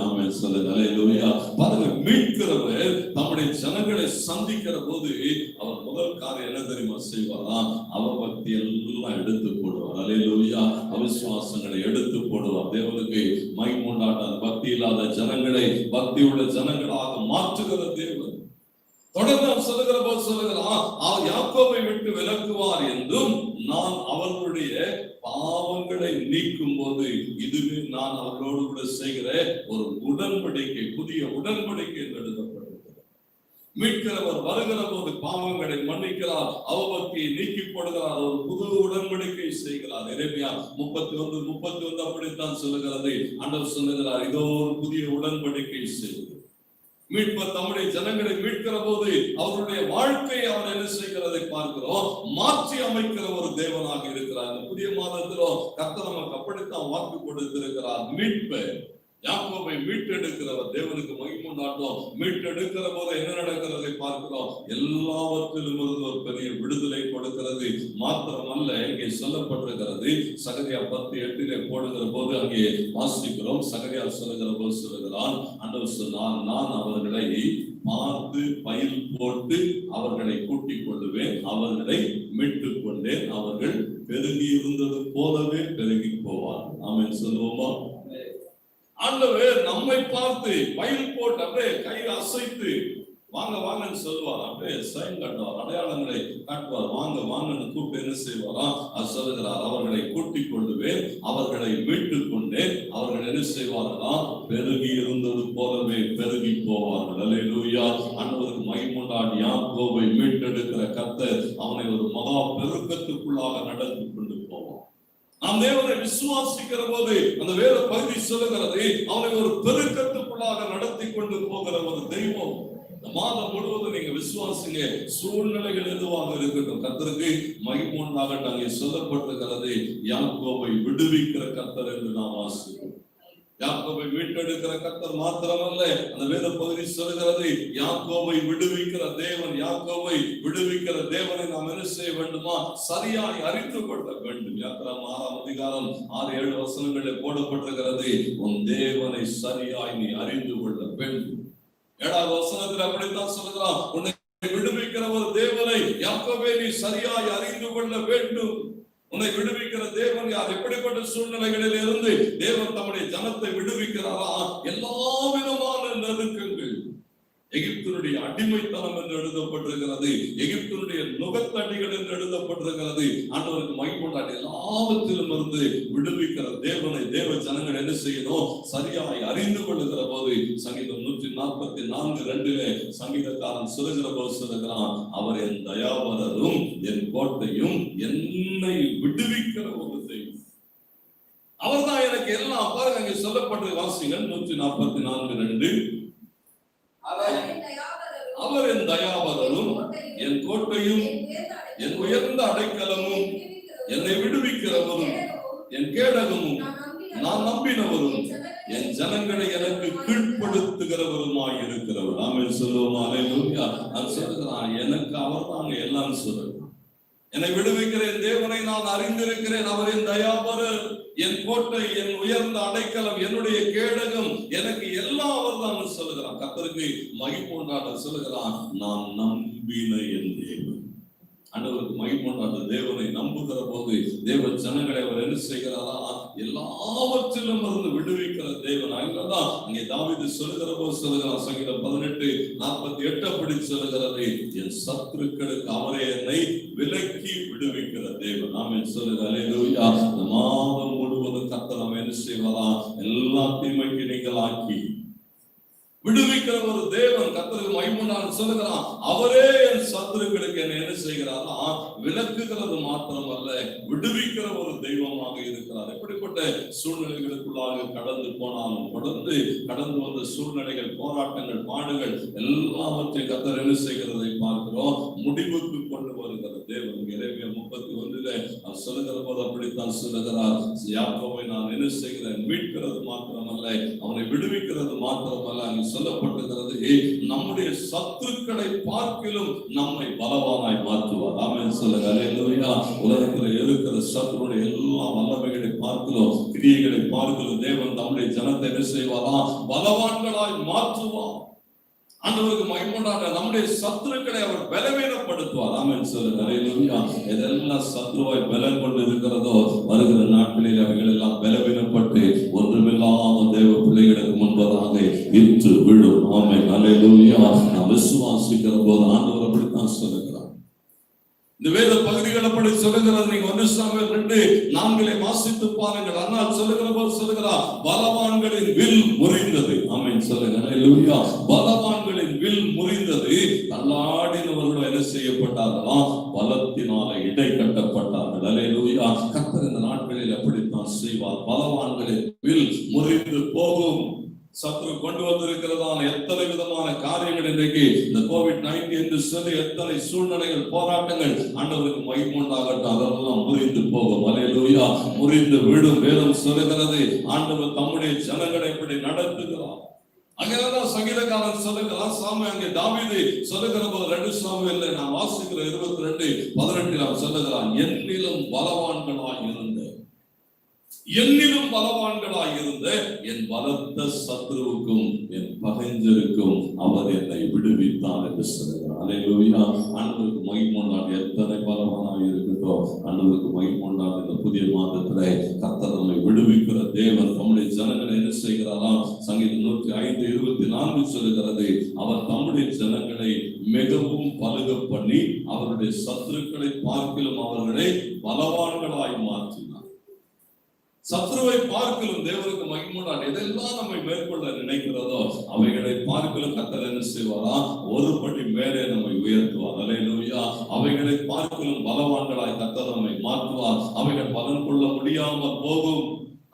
Speaker 1: ஆமென் சொல்லுங்க. அல்லேலூயா. பாருங்க, மீட்கிறவர் தம்முடைய ஜனங்களை சந்திக்கிற போது அவர் முதல் காரியம் என்ன தெரியுமா செய்வாரா? அவபக்தி எல்லாம் எடுத்து போடுவார். அல்லேலூயா. அவிசுவாசங்களை எடுத்து போடுவார். தேவனுக்கு மகிமை உண்டாட்டார். பக்தி இல்லாத ஜனங்களை பக்தி உள்ள ஜனங்களாக மாற்றுகிற தேவன். தொடர்ந்து சொல்லுகிற போது சொல்லுகிறார், அவர் யாக்கோபை விட்டு விலக்குவார் என்றும், நான் அவர்களுடைய பாவங்களை நீக்கும் போது இதுவே நான் அவர்களோடு கூட செய்கிற ஒரு உடன்படிக்கை, புதிய உடன்படிக்கை என்று எழுதப்பட்டிருக்கிறது. மீட்கிறவர் வருகிற போது பாவங்களை மன்னிக்கிறார், அவபக்தியை நீக்கி போடுகிறார், ஒரு புது உடன்படிக்கை செய்கிறார். எரேமியா 31:31 அப்படித்தான் சொல்லுகிறது. ஆண்டவர் சொல்லுகிறார், இதோ ஒரு புதிய உடன்படிக்கை செய்கிறார். மீட்பர் தம்முடைய ஜனங்களை மீட்கிற போது அவருடைய வாழ்க்கையை அவர் என்ன செய்கிறதை பார்க்கிறோம், மாற்றி அமைக்கிற ஒரு தேவனாக இருக்கிறார். இந்த புதிய மாதத்திலோ கர்த்தர் நமக்கு அப்படித்தான் வாக்கு கொடுத்திருக்கிறார். மீட்பு, யாக்கோபை மீட்டெடுக்கிறவர். தேவனுக்கு மகிமை உண்டாட்டும். மீட்டெடுக்கிற போது என்ன நடக்கிறதை பார்க்கிறோம். எல்லாவற்றிலும் இருந்து ஒரு பெரிய விடுதலை கொடுக்கிறது. மாத்திரமல்ல, இங்கே சொல்லப்பட்டிருக்கிறது, சகரியா 10:8 போடுகிற போது அங்கே வாசிக்கிறோம். சகரியா சொல்லுகிற போது சொல்லுகிறான், ஆண்டவர் சொன்னார், நான் அவர்களை பார்த்து பயில் போட்டு அவர்களை கூட்டிக் கொள்ளுவேன், அவர்களை மீட்டுக் கொண்டேன், அவர்கள் பெருகி இருந்தது போலவே பெருகி போவார்கள். ஆமென் சொல்லுவோமா? ஆண்டவர் நம்மை பார்த்து பயில் போட்டு அப்படியே கை அசைத்து வாங்க வாங்கன்னு சொல்லுவார். அப்படியே சைன் காட்டுவார், அடையாளங்களை காட்டுவார். வாங்க வாங்கன்னு கூப்பிட்டு என்ன செய்வாரா? அது சொல்லுகிறார், அவர்களை கூட்டிக் கொள்ளுவேன், அவர்களை மீட்டுக் கொண்டேன், அவர்கள் என்ன செய்வார்களா? பெருகி இருந்தது போலவே பெருகி போவார்கள். அல்லேலூயா. ஆண்டவருக்கு மகிமை உண்டாகட்டும். யாக்கோபை மீட்டெடுக்கிற கர்த்தர் அவனை ஒரு மகா பெருக்கத்துக்குள்ளாக நடத்தி கொண்டு போவார். நாம் தேவனை விசுவாசிக்கிற போது அந்த வேத பகுதி சொல்லுகிறது, அவனை ஒரு பெருக்கத்துக்குள்ளாக நடத்தி கொண்டு போகிற ஒரு தெய்வம். இந்த மாதம் முழுவதும் நீங்க விசுவாசிங்க. சூழ்நிலைகள் எதுவாக இருக்கட்டும், கர்த்தருக்கு மகிமை உண்டாகட்டும். அங்கே சொல்லப்பட்டிருக்கிறது, யாக்கோபை விடுவிக்கிற கர்த்தர் என்று நாம் வாசிக்கிறோம். யாக்கோபை மீட்டெடுக்கிற கர்த்தர் மாத்திரமல்ல, அந்த வேத பகுதி சொல்கிறது, யாக்கோபை விடுவிக்கிற தேவன். யாக்கோபை விடுவிக்கிற தேவனை நாம் என்ன செய்ய வேண்டுமா? சரியாய் அறிந்து கொள்ள வேண்டும். யாத்திராகமம் 6ஆம் அதிகாரம் 6-7 வசனங்களில் போடப்பட்டிருக்கிறது, உன் தேவனை சரியாய் நீ அறிந்து கொள்ள வேண்டும். 7வது வசனத்தில் அப்படித்தான் சொல்லுகிறான், உன்னை விடுவிக்கிற ஒரு தேவனை யாக்கோபே நீ சரியாய் அறிந்து கொள்ள வேண்டும். உன்னை விடுவிக்கிற தேவன் யார்? எப்படிப்பட்ட சூழ்நிலைகளில் இருந்து தேவன் தம்முடைய ஜனத்தை விடுவிக்கிறாரா? எல்லா விதமான நெருக்கங்கள், எகிப்தினுடைய அடிமைத்தனம் என்று எழுதப்பட்டிருக்கிறது, எகிப்தினுடைய நுகத்தடிகள் என்று எழுதப்பட்டிருக்கிறது. ஆண்டவருக்கு மகிமையுண்டாக எல்லாவற்றிலும் இருந்து விடுவிக்கிற தேவனை தேவ ஜனங்கள் என்ன செய்யணும்? சரியாய் அறிந்து கொள்ளுகிற போது சங்கீதம் 144:2 சங்கீதக்காரன் சொல்லுகிற போது சொல்லுகிறான், அவர் என் தயாவரரும் என் கோட்டையும் என்னை விடுவிக்கிற ஒரு தெய்வம். அவர்தான் எனக்கு எல்லாம். பாருங்க, அங்கே சொல்லப்பட்ட வாசிகள் 144:2 அவர் என் தயாவரரும் என் கோட்டையும் என் உயர்ந்த அடைக்கலமும் என்னை விடுவிக்கிறவரும் என் கேடகமும் நான் நம்பினவரும் என் ஜனங்களை எனக்கு கீழ்ப்படுத்துகிறவருமாய் இருக்கிறவர். ஆமென் சொல்லுவோம். அல்லேலூயா. நான் சொல்லுகிறான், எனக்கு அவர் தாங்க எல்லாம் சொல்லுங்க. என்னை விடுவிக்கிற என் தேவனை நான் அறிந்திருக்கிறேன். அவர் என் தயாபரர், என் கோட்டை, என் உயர்ந்த அடைக்கலம், என்னுடைய கேடகம், எனக்கு எல்லாம் அவர் தான் சொல்லுகிறான். கர்த்தருக்கு மகிமை சொல்லுகிறான், நான் நம்பின என் தேவன். ஆண்டவருக்கு மகிமை தேவனை நம்புகிற போது தேவ ஜனங்களை அவர் என்ன செய்கிறாரா? எல்லாவற்றிலும் இருந்து விடுவிக்கிற தேவன். அங்கதான் அங்கே தாவீது சொல்லுகிற போது சொல்லுகிறான், சங்கீதம் 18:48 அப்படி சொல்லுகிறது, என் சத்துருக்களுக்கு அவரே என்னை விலக்கி விடுவிக்கிற தேவன். நாம சொல்லுகிற அல்லேலூயா. இந்த மாதம் முழுவதும் கர்த்தர் நாம என்ன செய்வாரா? எல்லா தீமைக்கு நீங்களாக்கி விடுவிக்கிற ஒரு தேவன். கர்த்தருக்கு மகிமை சொல்லுகிறான், அவரே என் சத்துருக்களுக்கு என்ன செய்கிறாரா? விலக்குகிறது மாத்திரமல்ல, விடுவிக்கிற ஒரு தெய்வமாக இருக்கிறார். எப்படிப்பட்ட சூழ்நிலைகளுக்குள்ளாக கடந்து போனாலும் தொடர்ந்து கடந்து வந்த சூழ்நிலைகள், போராட்டங்கள், பாடுகள் எல்லாவற்றையும் கர்த்தர் என்ன செய்கிறதை பார்க்கிறோம், முடிவுக்கு கொண்டு வருகிற தேவன். எரேமியா 31 அவர் சொல்லுகிற போது அப்படித்தான் சொல்லுகிறார், யாக்கோபை நான் என்ன செய்கிறேன்? மீட்கிறது மாத்திரமல்ல, அவனை விடுவிக்கிறது மாத்திரமல்ல, அங்கு சொல்லப்பட்டிருக்கிறது, நம்முடைய சத்துருக்களை பார்க்கிலும் நம்மை பலவானாய் மாற்றுவார். ஆமென் சொல்லுங்க. அல்லேலூயா. உலகத்தில் இருக்கிற சத்துருடைய எல்லா வல்லமைகளை பார்க்கிறோம், கிரியைகளை பார்க்கிறோம். தேவன் நம்முடைய ஜனத்தை என்ன செய்வாரா? பலவான்களாய் மாற்றுவார். ஆண்டவருக்கு மகிமையுண்டாக நம்முடைய சத்துருக்களை அவர் பலவீனப்படுத்துவார். ஆமென் சொல்லுங்க. அல்லேலூயா. எதெல்லாம் சத்துருவாய் பலம் கொண்டு இருக்கிறதோ வருகிற நாட்களில் அவைகள் எல்லாம் பலவீனப்பட்டு ஒன்றுமில்லாம தேவ பிள்ளைகளுக்கு முன்பதாக இன்று விழும். ஆமென். அல்லேலூயா. நாம் விசுவாசிக்கிற போது ஆண்டவர் அப்படித்தான் சொல்லுகிறார். இந்த வேத பகுதிகள் அப்படி சொல்லுகிறது. நீங்க 1 சாமுவேல் 2:4 வாசித்து பாருங்கள். ஆனால் சொல்லுகிற போது சொல்லுகிறார், பலவான்களின் வில் முறிந்தது. ஆமென் சொல்லுங்க. அல்லேலூயா. பலவான்களின் வில் முறிந்தது. தள்ளாடினவர்கள் என்ன செய்யப்பட்டார்களாம்? பலத்தினால இடை கட்டப்பட்டார்கள். அல்லேலூயா. கர்த்தர் இந்த நாட்களில் அப்படித்தான் செய்வார். பலவான்களின் வில் முறிந்து போகும். சத்ரு கொண்டு வந்திருக்கிறதான எத்தனை விதமான காரியங்கள் இன்றைக்கு இந்த COVID-19 என்று சொல்லி எத்தனை சூழ்நிலைகள், போராட்டங்கள், ஆண்டவருக்கு மகிமை உண்டாகட்டும், அதெல்லாம் முறிந்து போகும். அல்லேலூயா. முறிந்து விடும். வேதம் சொல்லுகிறது, ஆண்டவர் தம்முடைய ஜனங்களை இப்படி நடத்துகிறார். அங்கதான் சங்கீதக்காரன் சொல்லுகிறான், சாமி அங்கே தாவீது சொல்லுகிற போது 2 சாமுவேல்ல நான் வாசிக்கிற 22:18 நாம் சொல்லுகிறான், என்னிலும் பலவான்களாய் இருந்த என் பலத்த சத்ருவுக்கும் என் பகைஞருக்கும் அவர் என்னை விடுவித்தார் என்று சொல்லுகிறார். அல்லேலூயா. ஆண்டவருக்கு மகிமை உண்டாக எத்தனை பலவானாக இருக்கட்டும், ஆண்டவருக்கு மகிமை உண்டாக இந்த புதிய மாதத்திலே கர்த்தர் நம்மை விடுவிக்கிற தேவன். நம்முடைய ஜனங்களை என்ன செய்கிறாராம்? சங்கீதம் 105:24 சொல்லுகிறது, அவர் தம்முடைய ஜனங்களை மிகவும் பலுக பண்ணி அவருடைய சத்துருக்களை பார்க்கிலும் அவர்களை பலவான்களாய் மாற்றினார். சத்ருவை பார்க்கலும் தேவனுக்கு மகிமையுண்டாக எதெல்லாம் நம்மை மேற்கொள்ள நினைக்கிறதோ அவைகளை பார்க்கலும் கர்த்தர் என்ன செய்வாரா? ஒரு படி மேலே நம்மை உயர்த்துவார். அல்லேலூயா. அவைகளை பார்க்கலும் பலவான்களாய் கர்த்தர் நம்மை மாற்றுவார். அவைகள் பலன் கொள்ள முடியாமல் போகும்,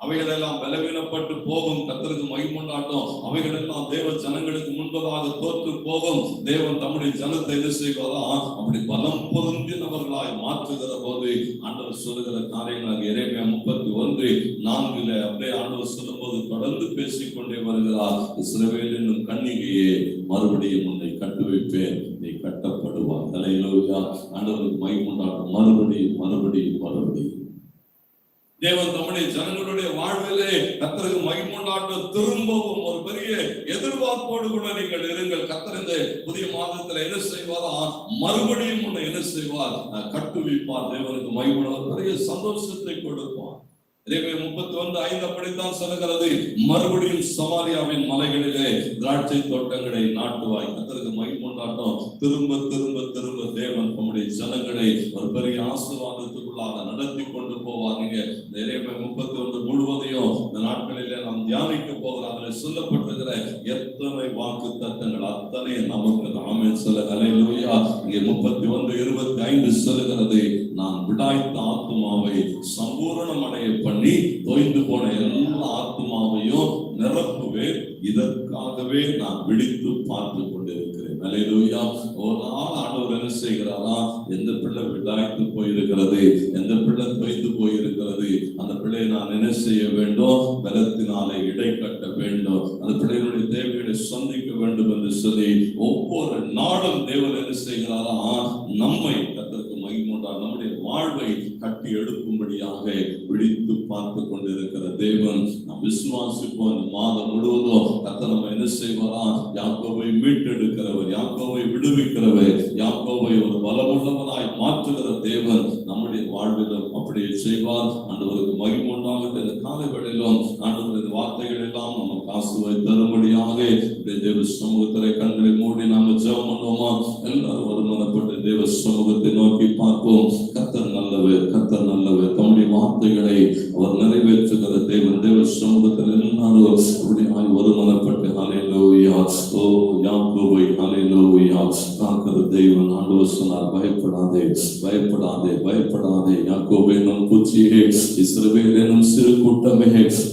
Speaker 1: அவைகள் எல்லாம் பலவீனப்பட்டு போகும். கர்த்தருக்கு மகிமையுண்டாட்டும். அவைகள் எல்லாம் தேவ ஜனங்களுக்கு முன்பதாக தோற்று போகும். தேவன் தம்முடைய ஜனத்தை என்ன செய்வாரா? அப்படி பலம் பொருந்தினவர்களாய் மாற்றுகிற போது ஆண்டவர் சொல்லுகிற காரியங்கள் எரேமியா 31:4 அப்படியே ஆண்டவர் சொல்லும் போது தொடர்ந்து பேசிக்கொண்டே வருகிறார். இஸ்ரவேல் என்னும் கன்னிகையே, மறுபடியும் உன்னை கட்டு வைப்பேன், நீ கட்டப்படுவார். அல்லேலூயா. ஆண்டவருக்கு மகிமையுண்டாட்டும். மறுபடியும் தேவன் நம்முடைய ஜனங்களுடைய வாழ்விலே கர்த்தருக்கு மகிமையுண்டாட்டும். திரும்பவும் ஒரு பெரிய எதிர்பார்ப்போடு கூட நீங்கள் இருங்கள். கர்த்தர் இந்த புதிய மாதத்துல என்ன செய்வாரா? மறுபடியும் உன்னை என்ன செய்வார்? கட்டுவிப்பார். தேவனுக்கு மகிமையுள்ள பெரிய சந்தோஷத்தை கொடுப்பார். 31:5 அப்படித்தான் சொல்லுகிறது. மறுபடியும் சமாரியாவின் மலைகளிலே திராட்சை தோட்டங்களை நாட்டுவாய். கர்த்தருக்கு மகிமை உண்டாகட்டும். திரும்ப திரும்ப திரும்ப தேவன் நம்முடைய ஜனங்களை ஒரு பெரிய ஆசீர்வாதத்துக்குள்ளாக நடத்தி கொண்டு போவார். நீங்க எரேமியா 31 முழுவதையும் இந்த நாட்களிலே நாம் தியானிக்க போகிறோம். அதில் சொல்லப்பட்டிருக்கிற எத்தனை வாக்கு தத்தங்கள் அத்தனை நமக்கு ஆமென் சொல்ல ஹல்லேலூயா. இங்கே 31:25 சொல்லுகிறது, நான் விடாய்த்த ஆத்துமாவை சம்பூரணமடைய பண்ணி தோய்ந்து போன எல்லா ஆத்துமாவையும் நிரப்புவேன். இதற்காகவே நான் விழித்து பார்த்து கொண்டிருக்கிறேன். ஹல்லேலூயா. ஒரு நாள் ஆண்டவர் என்ன செய்கிறாரா, எந்த பிள்ளை விடாய்த்து போயிருக்கிறது, எந்த பிள்ளை தோய்ந்து போயிருக்கிறது, அந்த பிள்ளையை நான் என்ன செய்ய வேண்டும், பலத்தினாலே இடை கட்ட வேண்டும், அந்த பிள்ளைகளுடைய தேவைகளை சந்திக்க வேண்டும் என்று சொல்லி ஒவ்வொரு நாளும் தேவன் என்ன செய்கிறாரா, நம்மை கர்த்தருக்கு மகிமை உண்டாக நம்முடைய வாழ்வை கட்டி எடுக்கும்படியாக விழித்து பார்த்து கொண்டிருக்கிற தேவன் நாம் விசுவாசிப்போம். இந்த மாதம் முழுவதும் கர்த்தர் நம்ம என்ன செய்வாரா, யாக்கோபை மீட்டெடுக்கிறவர், யாக்கோபை விடுவிக்கிறவர், யாக்கோபை ஒரு பலமுள்ளவனாய் மாற்றுகிற தேவன் நம்முடைய வாழ்விலும் அப்படியே செய்வார். ஆண்டவருக்கு மகிமை உண்டாகட்டும். இந்த காலை வேளையிலும் ஆண்டவரது வார்த்தைகள் எல்லாம் நமக்கு ஆசீர்வாதத்தை தரும்படியாக தேவ சமூகத்திலே கண்களை மூடி நாம ஜெபம் பண்ணுவோமா? எல்லாரும் ஒருமனப்பட்டு தேவ சமூகத்தை நோக்கி பார்ப்போம். கர்த்தர் நல்லவர், கர்த்தர் நல்லவர். தம்முடைய வார்த்தைகளை அவர் நிறைவேற்றுகிற தேவன். தேவ சமூகத்தில் எல்லாரும் அப்படியாய் ஒருமனப்பட்டு ஹல்லேலூயா. ஓ யாக்கோபை ஹல்லேலூயா காக்கிற தேவன். ஆண்டவர் சொன்னார், பயப்படாதே, பயப்படாதே, பயப்படாதே. யாக்கோபே எனும் பூச்சியே, இஸ்ரவேல் எனும் சிறு கூட்டமே,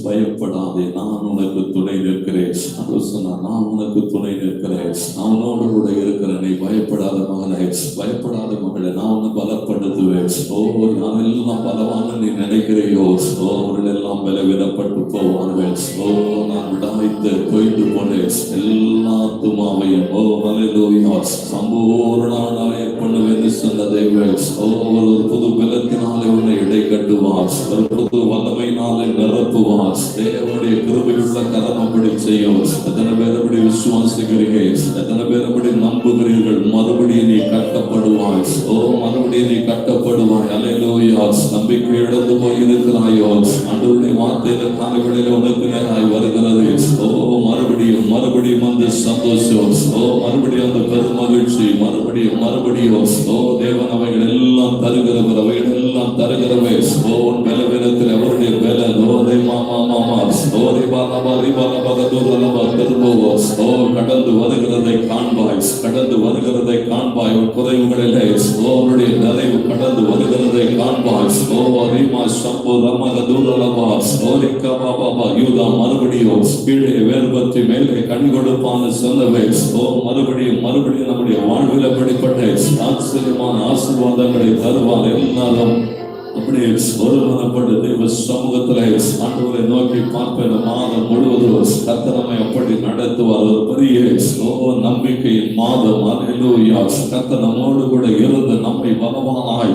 Speaker 1: பயப்படாதே, நான் உனக்கு துணை நிற்கிறேன். ஆண்டவர் சொன்னார், நான் உனக்கு துணை நிற்கிறேன், அவனோடு கூட இருக்கிறேன். நீ பயப்படாத மகனே, பயப்படாத மகளே, நான் உன்னை பலப்படுத்துவேன். ஓ யாரெல்லாம் பலவான நீ நினைக்கிறையோ, ஓ அவர்கள் எல்லாம் பலவீனப்பட்டு போவார்கள். ஓ நான் விடாய்த்து கொய்து போனேன் எல்லா ஆத்துமாவையும் ஓ ஹல்லேலூயா சம்பூர்ணமாய் பண்ணுவேன் சொன்ன தேவன். ஓ ஒரு புது பலத்தினாலே உன்னை இடை கட்டுவார், ஒரு புது வல்லமையினாலே நிரப்புவார். தேவனுடைய கிருபையுள்ள கரம் அப்படி செய்யும். எத்தனை பேர் அப்படி விசுவாசிக்கிறீர்கள், எத்தனை பேர் அப்படி நம்புகிறீர்கள்? மறுபடியும் நீ கட்டப்படுவாய். ஓ மறுபடியும் நீ கட்டப்படுவாய். ஹல்லேலூயா. நம்பிக்கை இழந்து போயிருக்கிறாயோ, ஆண்டவருடைய வார்த்தையில காலைகளில் உனக்கு நேராய் வருகிறது. ஓ மறுபடியும் மறுபடியும் அந்த சந்தோஷம், ஓ மறுபடியும் அந்த பெரும் மகிழ்ச்சி, மறுபடியும் மறுபடியும் ஓ தேவன் அவைகள் எல்லாம் தருகிறவர், அவைகள் எல்லாம் தருகிறவை. ஓ உன் பலவீனத்தில் அவருடைய பலன். ஓ ரே மாமா மாமா ஓ ரே பாலபா ரே பாலபா கதுரலபா திரும்பவோ. ஓ கடந்து வருகிறதை காண்பாய், கடந்து வருகிறதை காண்பாய். உன் குறைவுகளிலே ஓ அவருடைய நிறைவு கடந்து வருகிறதை காண்பாய். ஓ ரீமா சம்பு ரம கதுரலபா ஓ ரிக்கா பாபா யூதா மறுபடியும் கீழே வேர்பற்றி மேலே கண் கொடுப்பான்னு சொல்லவே. ஓ மறுபடியும் மறுபடியும் நம்முடைய வாழ்வில் அப்படிப்பட்ட ஆச்சரியமான ஆசீர்வாதங்களை தருவார். எல்லாரும் அப்படியே ஒருமனப்பட்டு தேவ சமூகத்திலே ஆண்டவரை நோக்கி பார்ப்பேன். மாதம் முழுவதும் கர்த்தர் நம்மை அப்படி நடத்துவார். ஒரு பெரிய நம்பிக்கையின் மாதம். ஹல்லேலூயா. கர்த்தர் நம்மோடு கூட இருந்து நம்மை பலவானாய்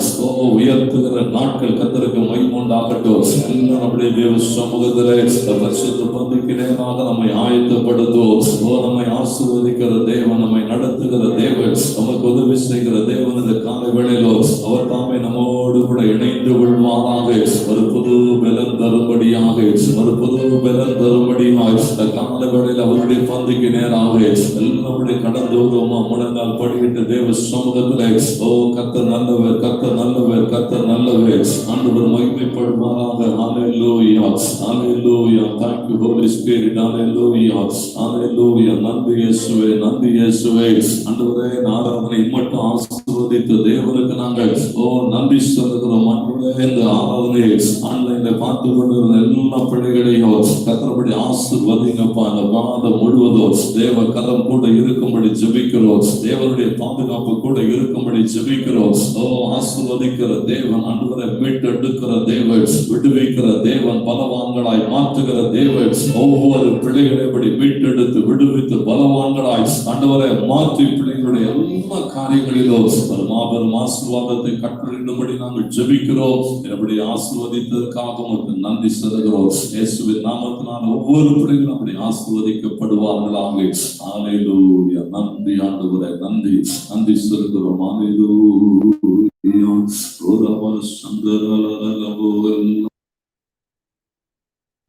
Speaker 1: உயர்த்துகிற நாட்கள். கர்த்தருக்கு மகிமை உண்டாகட்டும். எல்லாம் அப்படியே தேவ சமூகத்திலே பரிசுத்த பந்திக்கு நேராக நம்மை ஆயத்தப்படுத்துவோம். ஓ நம்மை ஆசீர்வதிக்கிற தேவன், நம்மை நடத்துகிற தேவன், நமக்கு உதவி செய்கிற தேவன் இந்த காலை வேளையிலோ அவர் தாமே நம்மோடு கூட இணைந்து கொள்வாராக. ஒரு புது பலன் தரும்படியாக, ஒரு புது பலன் தரும்படியாக கால வேளையில் அவருடைய பந்திக்கு நேராக எல்லாருடைய கடந்து வருவோமா? முழங்கால் படிக்கிட்டு தேவ சமூகத்திலே ஓ கர்த்தர் நல்லவர், கர்த்தர் நல்லவர், கர்த்தர் நல்லவர். ஆண்டவர் மகிமைப்படுவாராக. ஹல்லேலூயா ஹல்லேலூயா. Thank you Holy Spirit. ஹல்லேலூயா ஹல்லேலூயா. நன்றி இயேசுவே, நன்றி இயேசுவே. ஆண்டவரே ஆராதனை மட்டும் ஆசீர்வதித்த தேவனுக்கு நாங்கள் ஓ நன்றி சொல்லுகிறோம். இந்த ஆராதனை ஆன்லைன்ல பார்த்து கொண்டிருந்த எல்லா பிள்ளைகளையும் கர்த்தர்படி ஆசீர்வதிங்கப்பா. அந்த மாதம் முழுவதும் தேவ கரம் கூட இருக்கும்படி ஜெபிக்கிறோம். தேவனுடைய பாதுகாப்பு கூட இருக்கும்படி ஜெபிக்கிறோம். ஓ ஆசீர்வதிக்கிற தேவன், ஆண்டவரை மீட்டெடுக்கிற தேவன், விடுவிக்கிற தேவன், பலவான்களாய் மாற்றுகிற தேவன், ஒவ்வொரு பிள்ளைகளை இப்படி மீட்டெடுத்து விடுவித்து பலவான்களாய் ஆண்டவரை மாற்றி பிள்ளைகளுடைய எல்லா காரியங்களிலும் ஒரு மாபெரும் ஆசீர்வாதத்தை கட்டளையிடும்படி நாங்கள் ஜெபிக்கிறோம். என்னுடைய ஆசீர்வதித்ததற்காக உமக்கு நன்றி செலுத்துகிறோம். இயேசுவின் நாமத்தினால் ஒவ்வொரு பிள்ளைகளும் அப்படி ஆசீர்வதிக்கப்படுவார்களாக. ஹல்லேலூயா. நன்றி ஆண்டவரே, நன்றி நன்றி செலுத்துகிறோம். ஹல்லேலூயா. ஓரவர் சந்தரல